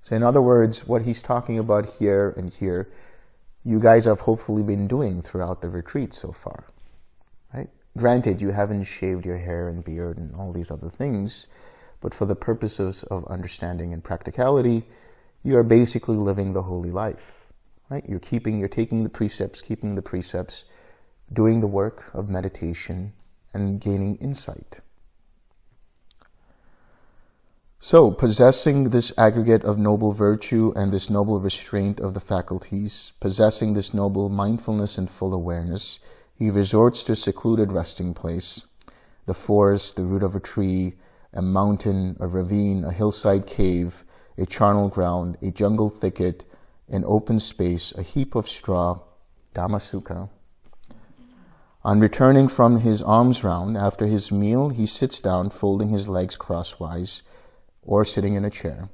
So in other words, what he's talking about here and here, you guys have hopefully been doing throughout the retreat so far, right? Granted, you haven't shaved your hair and beard and all these other things, but for the purposes of understanding and practicality, you are basically living the holy life, right? You're taking the precepts, keeping the precepts, doing the work of meditation and gaining insight. So, possessing this aggregate of noble virtue and this noble restraint of the faculties, possessing this noble mindfulness and full awareness, He resorts to a secluded resting place, the forest, the root of a tree, a mountain, a ravine, a hillside cave, a charnel ground, a jungle thicket, an open space, a heap of straw, Dhamma Sukha. On returning from his alms round, after his meal, he sits down, folding his legs crosswise, or sitting in a chair,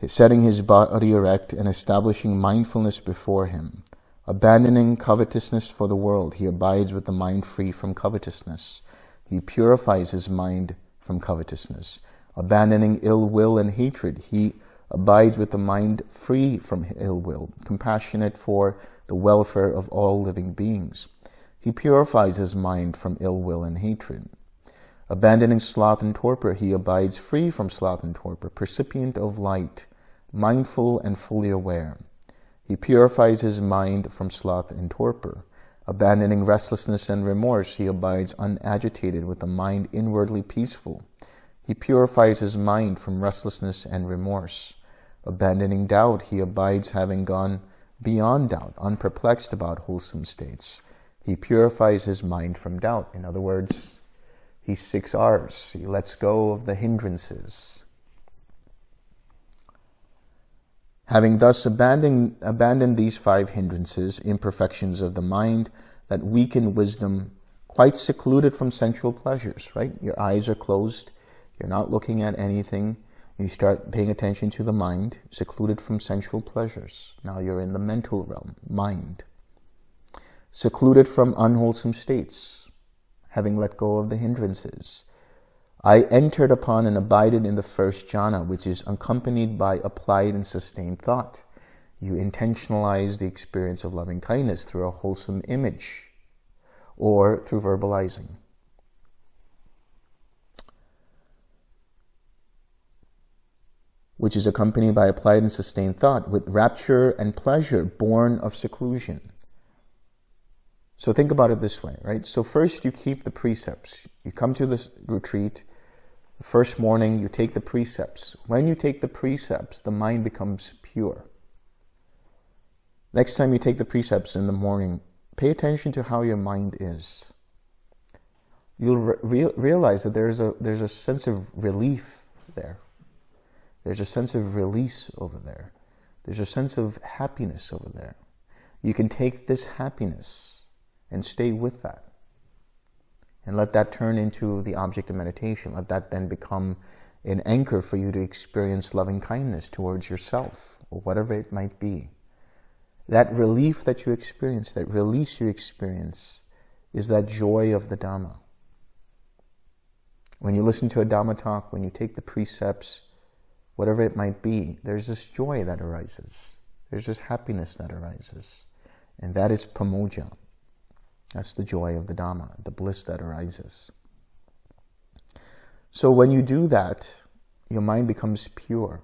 setting his body erect and establishing mindfulness before him. Abandoning covetousness for the world, he abides with the mind free from covetousness. He purifies his mind from covetousness. Abandoning ill will and hatred, he abides with the mind free from ill will, compassionate for the welfare of all living beings. He purifies his mind from ill will and hatred. Abandoning sloth and torpor, he abides free from sloth and torpor, percipient of light, mindful and fully aware. He purifies his mind from sloth and torpor. Abandoning restlessness and remorse, he abides unagitated with a mind inwardly peaceful. He purifies his mind from restlessness and remorse. Abandoning doubt, he abides having gone beyond doubt, unperplexed about wholesome states. He purifies his mind from doubt. In other words, he 6 R's. He lets go of the hindrances. Having thus abandoned these 5 hindrances, imperfections of the mind that weaken wisdom, quite secluded from sensual pleasures, right? Your eyes are closed. You're not looking at anything. You start paying attention to the mind, secluded from sensual pleasures. Now you're in the mental realm, mind. Secluded from unwholesome states, having let go of the hindrances. I entered upon and abided in the first jhana, which is accompanied by applied and sustained thought. You intentionalize the experience of loving kindness through a wholesome image or through verbalizing. Which is accompanied by applied and sustained thought with rapture and pleasure born of seclusion. So think about it this way, right? So first you keep the precepts. You come to this retreat. The first morning you take the precepts. When you take the precepts, the mind becomes pure. Next time you take the precepts in the morning, pay attention to how your mind is. You'll realize that there's a sense of relief there. There's a sense of release over there. There's a sense of happiness over there. You can take this happiness and stay with that. And let that turn into the object of meditation. Let that then become an anchor for you to experience loving kindness towards yourself, or whatever it might be. That relief that you experience, that release you experience, is that joy of the Dhamma. When you listen to a Dhamma talk, when you take the precepts, whatever it might be, there's this joy that arises. There's this happiness that arises. And that is pamoja. That's the joy of the Dhamma, the bliss that arises. So when you do that, your mind becomes pure,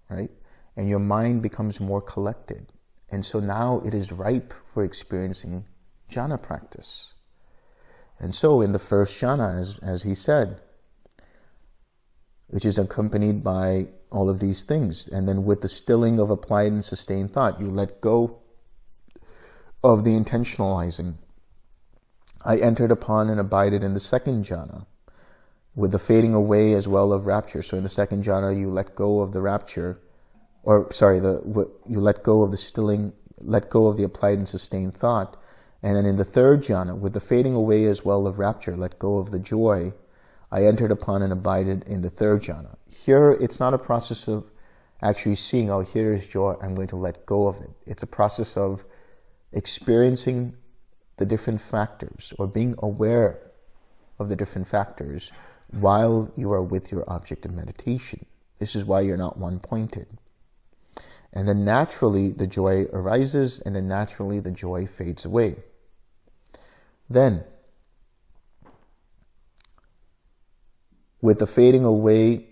right? And your mind becomes more collected. And so now it is ripe for experiencing jhana practice. And so in the first jhana, as he said, which is accompanied by all of these things, and then with the stilling of applied and sustained thought, you let go of the intentionalizing. I entered upon and abided in the second jhana, with the fading away as well of rapture. So in the second jhana, you let go of the rapture, you let go of the stilling, let go of the applied and sustained thought. And then in the third jhana, with the fading away as well of rapture, let go of the joy, I entered upon and abided in the third jhana. Here, it's not a process of actually seeing, oh, here is joy, I'm going to let go of it. It's a process of experiencing the different factors, or being aware of the different factors while you are with your object of meditation. This is why you're not one-pointed. And then naturally the joy arises, and then naturally the joy fades away. Then, with the fading away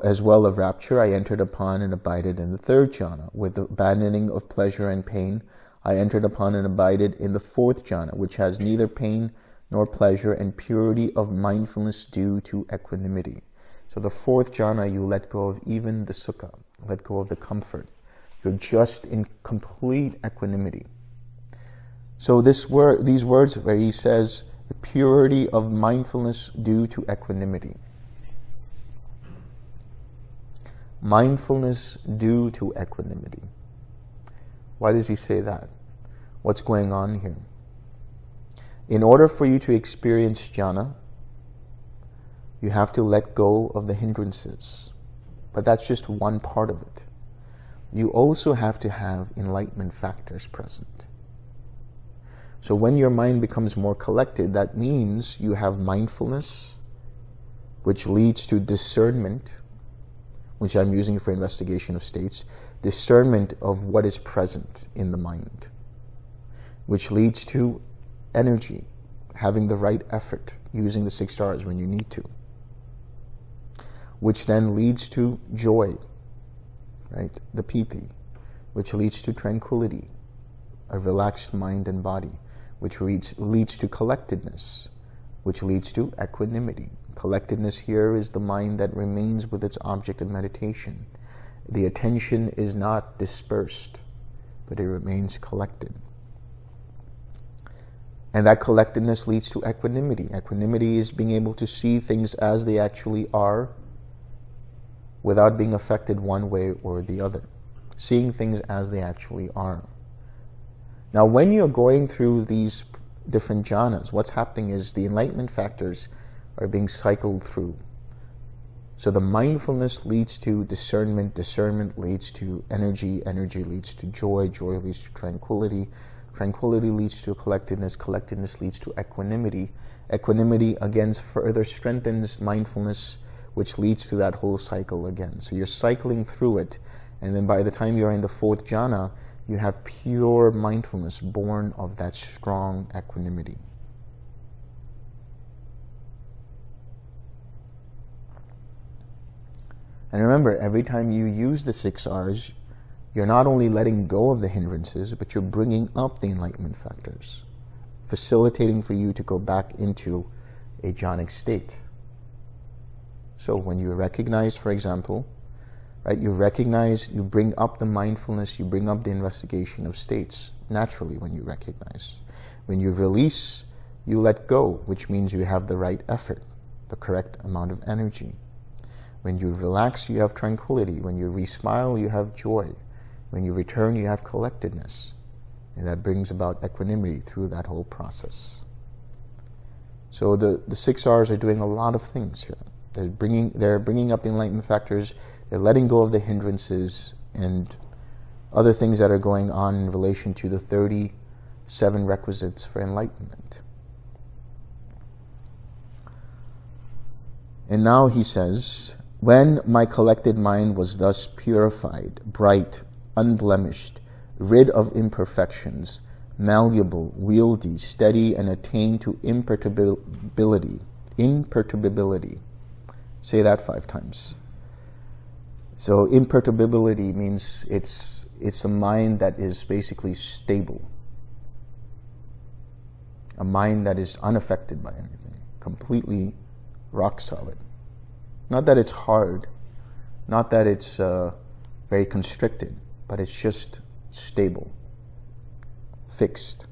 as well of rapture, I entered upon and abided in the third jhana. With the abandoning of pleasure and pain, I entered upon and abided in the fourth jhana, which has neither pain nor pleasure, and purity of mindfulness due to equanimity. So the fourth jhana, you let go of even the sukha, let go of the comfort. You're just in complete equanimity. So these words where he says, the purity of mindfulness due to equanimity. Mindfulness due to equanimity. Why does he say that? What's going on here? In order for you to experience jhana, you have to let go of the hindrances. But that's just one part of it. You also have to have enlightenment factors present. So when your mind becomes more collected, that means you have mindfulness, which leads to discernment, which I'm using for investigation of states, discernment of what is present in the mind, which leads to energy, having the right effort, using the 6 R's when you need to, which then leads to joy, right? The piti, which leads to tranquility, a relaxed mind and body, which leads to collectedness, which leads to equanimity. Collectedness here is the mind that remains with its object of meditation. The attention is not dispersed, but it remains collected. And that collectedness leads to equanimity. Equanimity is being able to see things as they actually are without being affected one way or the other. Seeing things as they actually are. Now, when you're going through these different jhanas, what's happening is the enlightenment factors are being cycled through. So the mindfulness leads to discernment, discernment leads to energy, energy leads to joy, joy leads to tranquility, tranquility leads to collectedness, collectedness leads to equanimity, equanimity again further strengthens mindfulness, which leads to that whole cycle again. So you're cycling through it, and then by the time you're in the 4th jhana, you have pure mindfulness born of that strong equanimity. And remember, every time you use the 6 R's, you're not only letting go of the hindrances, but you're bringing up the enlightenment factors, facilitating for you to go back into a jhanic state. So when you recognize, for example, right, you recognize, you bring up the mindfulness, you bring up the investigation of states naturally when you recognize. When you release, you let go, which means you have the right effort, the correct amount of energy. When you relax, you have tranquility. When you re-smile, you have joy. When you return, you have collectedness. And that brings about equanimity through that whole process. So the 6 R's are doing a lot of things here. They're bringing up the enlightenment factors, they're letting go of the hindrances and other things that are going on in relation to the 37 requisites for enlightenment. And now he says, when my collected mind was thus purified, bright, unblemished, rid of imperfections, malleable, wieldy, steady, and attained to imperturbability. Imperturbability. Say that 5 times. So imperturbability means it's a mind that is basically stable. A mind that is unaffected by anything. Completely rock solid. Not that it's hard. Not that it's very constricted. But it's just stable. Fixed.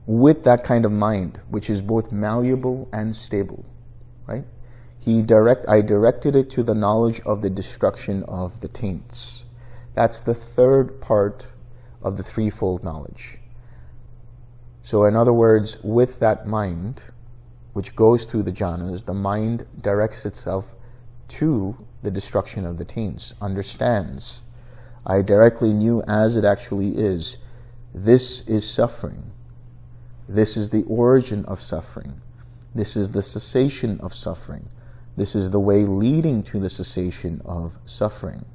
With that kind of mind, which is both malleable and stable, right? I directed it to the knowledge of the destruction of the taints. That's the 3rd part of the threefold knowledge. So in other words, with that mind, which goes through the jhanas, the mind directs itself to the destruction of the taints, understands. I directly knew as it actually is. This is suffering. This is the origin of suffering. This is the cessation of suffering. This is the way leading to the cessation of suffering.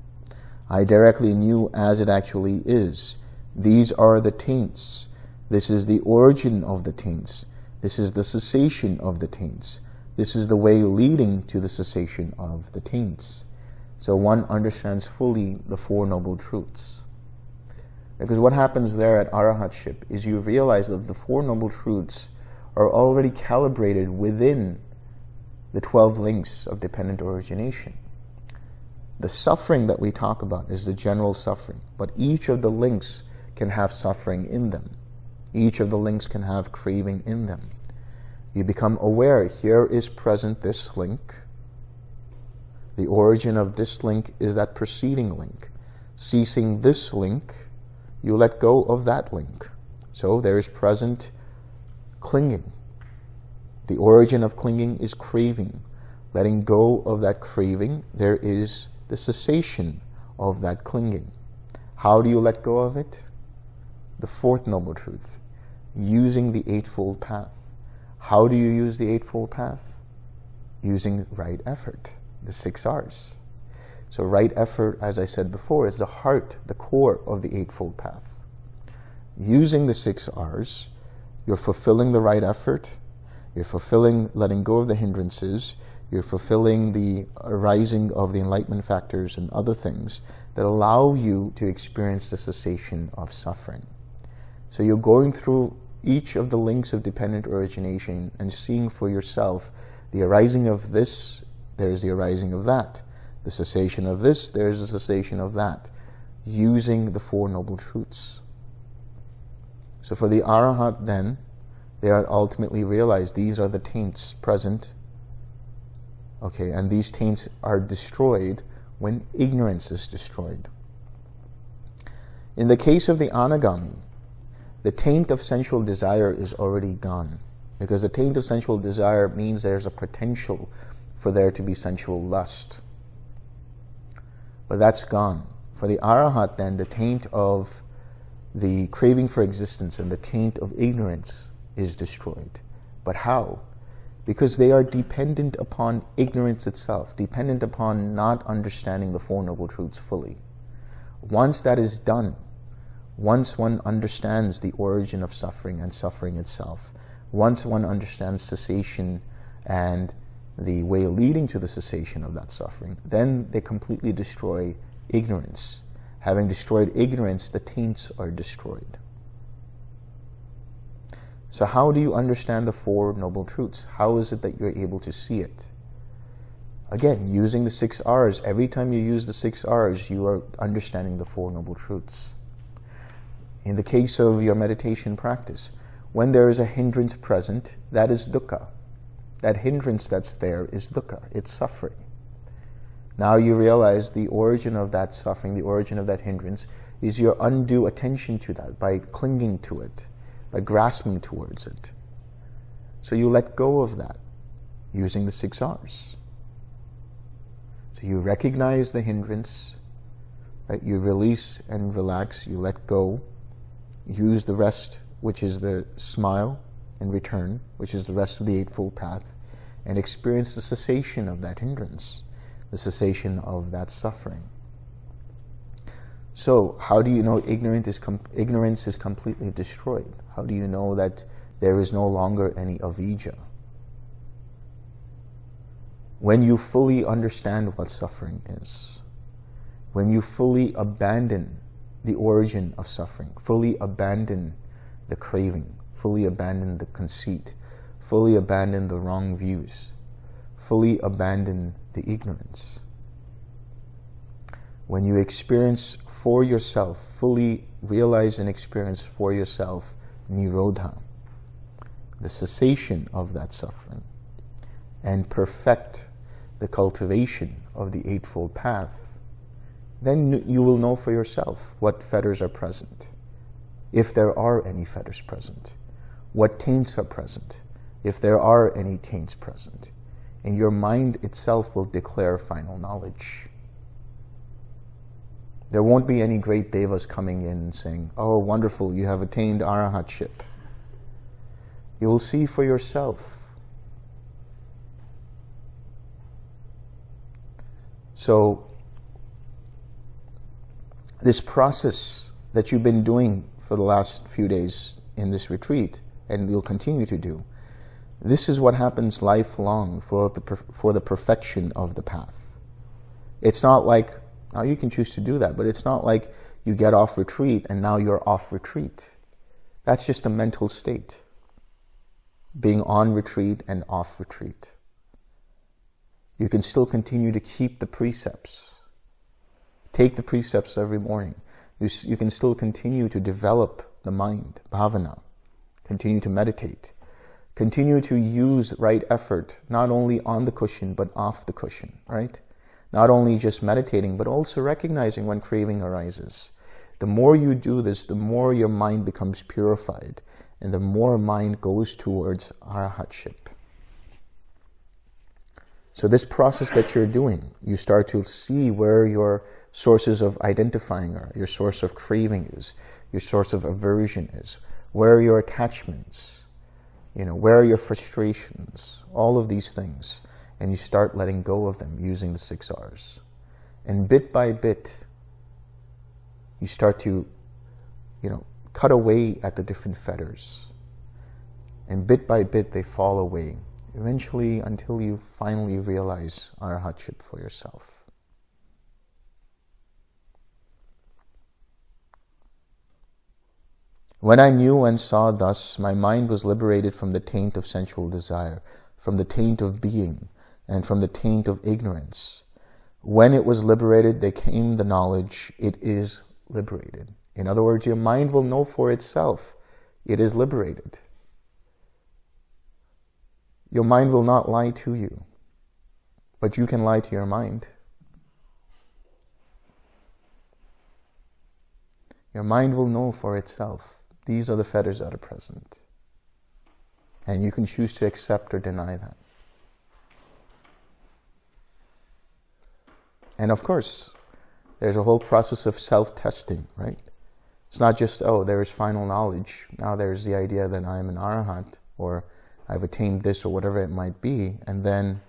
I directly knew as it actually is. These are the taints. This is the origin of the taints. This is the cessation of the taints. This is the way leading to the cessation of the taints. So one understands fully the 4 Noble Truths. Because what happens there at Arhatship is you realize that the 4 Noble Truths are already calibrated within the 12 links of dependent origination. The suffering that we talk about is the general suffering, but each of the links can have suffering in them. Each of the links can have craving in them. You become aware, here is present this link. The origin of this link is that preceding link. Ceasing this link, you let go of that link. So there is present clinging. The origin of clinging is craving. Letting go of that craving, there is the cessation of that clinging. How do you let go of it? The fourth noble truth, using the Eightfold Path. How do you use the Eightfold Path? Using right effort, the 6 R's. So right effort, as I said before, is the heart, the core of the Eightfold Path. Using the 6 R's, you're fulfilling the right effort, you're fulfilling letting go of the hindrances, you're fulfilling the arising of the enlightenment factors and other things that allow you to experience the cessation of suffering. So you're going through each of the links of dependent origination and seeing for yourself the arising of this, there's the arising of that. The cessation of this, there's the cessation of that. Using the Four Noble Truths. So for the Arahant then, they are ultimately realized these are the taints present. Okay, and these taints are destroyed when ignorance is destroyed. In the case of the Anagami, the taint of sensual desire is already gone, because the taint of sensual desire means there's a potential for there to be sensual lust. But that's gone. For the Arahant then, the taint of the craving for existence and the taint of ignorance is destroyed. But how? Because they are dependent upon ignorance itself, dependent upon not understanding the Four Noble Truths fully. Once that is done, once one understands the origin of suffering and suffering itself, once one understands cessation and the way leading to the cessation of that suffering, then they completely destroy ignorance. Having destroyed ignorance, the taints are destroyed. So how do you understand the Four Noble Truths? How is it that you're able to see it? Again, using the 6 R's. Every time you use the 6 R's, you are understanding the Four Noble Truths. In the case of your meditation practice, when there is a hindrance present, that is dukkha. That hindrance that's there is dukkha. It's suffering. Now you realize the origin of that suffering, the origin of that hindrance, is your undue attention to that by clinging to it, by grasping towards it. So you let go of that using the 6 R's. So you recognize the hindrance, right? You release and relax, you let go, use the rest, which is the smile and return, which is the rest of the Eightfold Path, and experience the cessation of that hindrance, the cessation of that suffering. So how do you know ignorance is completely destroyed? How do you know that there is no longer any avijja? When you fully understand what suffering is, when you fully abandon the origin of suffering, fully abandon the craving, fully abandon the conceit, fully abandon the wrong views, fully abandon the ignorance. When you experience for yourself, fully realize and experience for yourself nirodha, the cessation of that suffering, and perfect the cultivation of the Eightfold Path, then you will know for yourself what fetters are present, if there are any fetters present, what taints are present, if there are any taints present, and your mind itself will declare final knowledge. There won't be any great devas coming in and saying, "Oh, wonderful, you have attained Arhatship." You will see for yourself. So, this process that you've been doing for the last few days in this retreat, and you'll continue to do, this is what happens lifelong for the perfection of the path. It's not like, now you can choose to do that, but it's not like you get off retreat and now you're off retreat. That's just a mental state, being on retreat and off retreat. You can still continue to keep the precepts. Take the precepts every morning. You can still continue to develop the mind, bhavana, continue to meditate, continue to use right effort, not only on the cushion, but off the cushion, right? Not only just meditating, but also recognizing when craving arises. The more you do this, the more your mind becomes purified, and the more mind goes towards Arhatship. So this process that you're doing, you start to see where your sources of identifying are, your source of craving is, your source of aversion is, where are your attachments, where are your frustrations, all of these things. And you start letting go of them using the 6 R's. And bit by bit, you start to, cut away at the different fetters. And bit by bit, they fall away. Eventually, until you finally realize Arhatship for yourself. When I knew and saw thus, my mind was liberated from the taint of sensual desire, from the taint of being, and from the taint of ignorance. When it was liberated, there came the knowledge, it is liberated. In other words, your mind will know for itself, it is liberated. Your mind will not lie to you, but you can lie to your mind. Your mind will know for itself. These are the fetters that are present. And you can choose to accept or deny that. And of course, there's a whole process of self-testing, right? It's not just, there is final knowledge. Now there's the idea that I'm an Arahant, or I've attained this, or whatever it might be. And then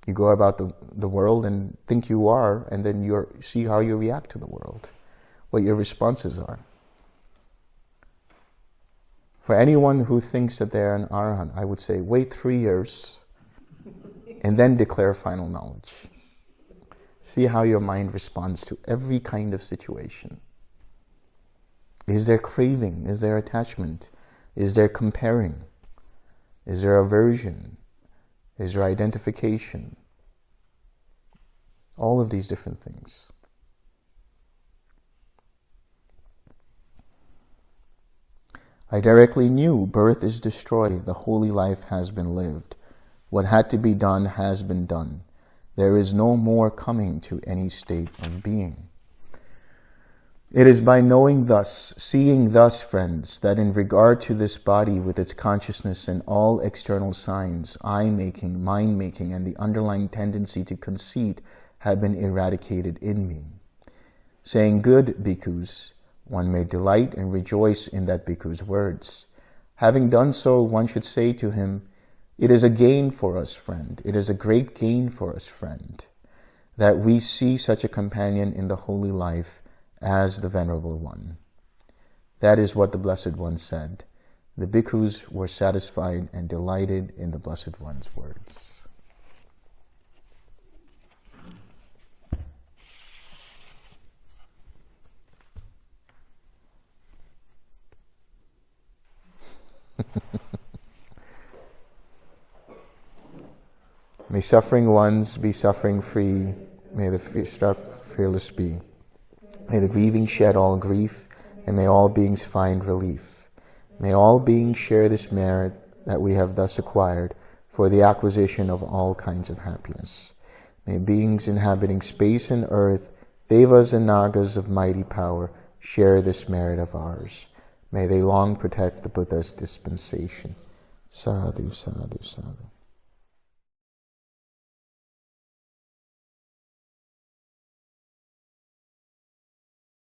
you go about the world and think you are, and then you see how you react to the world, what your responses are. For anyone who thinks that they're an Arahant, I would say, wait 3 years and then declare final knowledge. See how your mind responds to every kind of situation. Is there craving? Is there attachment? Is there comparing? Is there aversion? Is there identification? All of these different things. I directly knew birth is destroyed, the holy life has been lived. What had to be done has been done. There is no more coming to any state of being. It is by knowing thus, seeing thus, friends, that in regard to this body with its consciousness and all external signs, I-making, mind-making, and the underlying tendency to conceit have been eradicated in me. Saying good bhikkhus, one may delight and rejoice in that bhikkhu's words. Having done so, one should say to him, it is a gain for us, friend. It is a great gain for us, friend, that we see such a companion in the holy life as the Venerable One. That is what the Blessed One said. The bhikkhus were satisfied and delighted in the Blessed One's words. May suffering ones be suffering free. May the struck fearless be. May the grieving shed all grief, and may all beings find relief. May all beings share this merit that we have thus acquired for the acquisition of all kinds of happiness. May beings inhabiting space and earth, devas and nagas of mighty power, share this merit of ours. May they long protect the Buddha's dispensation. Sadhu, sadhu, sadhu.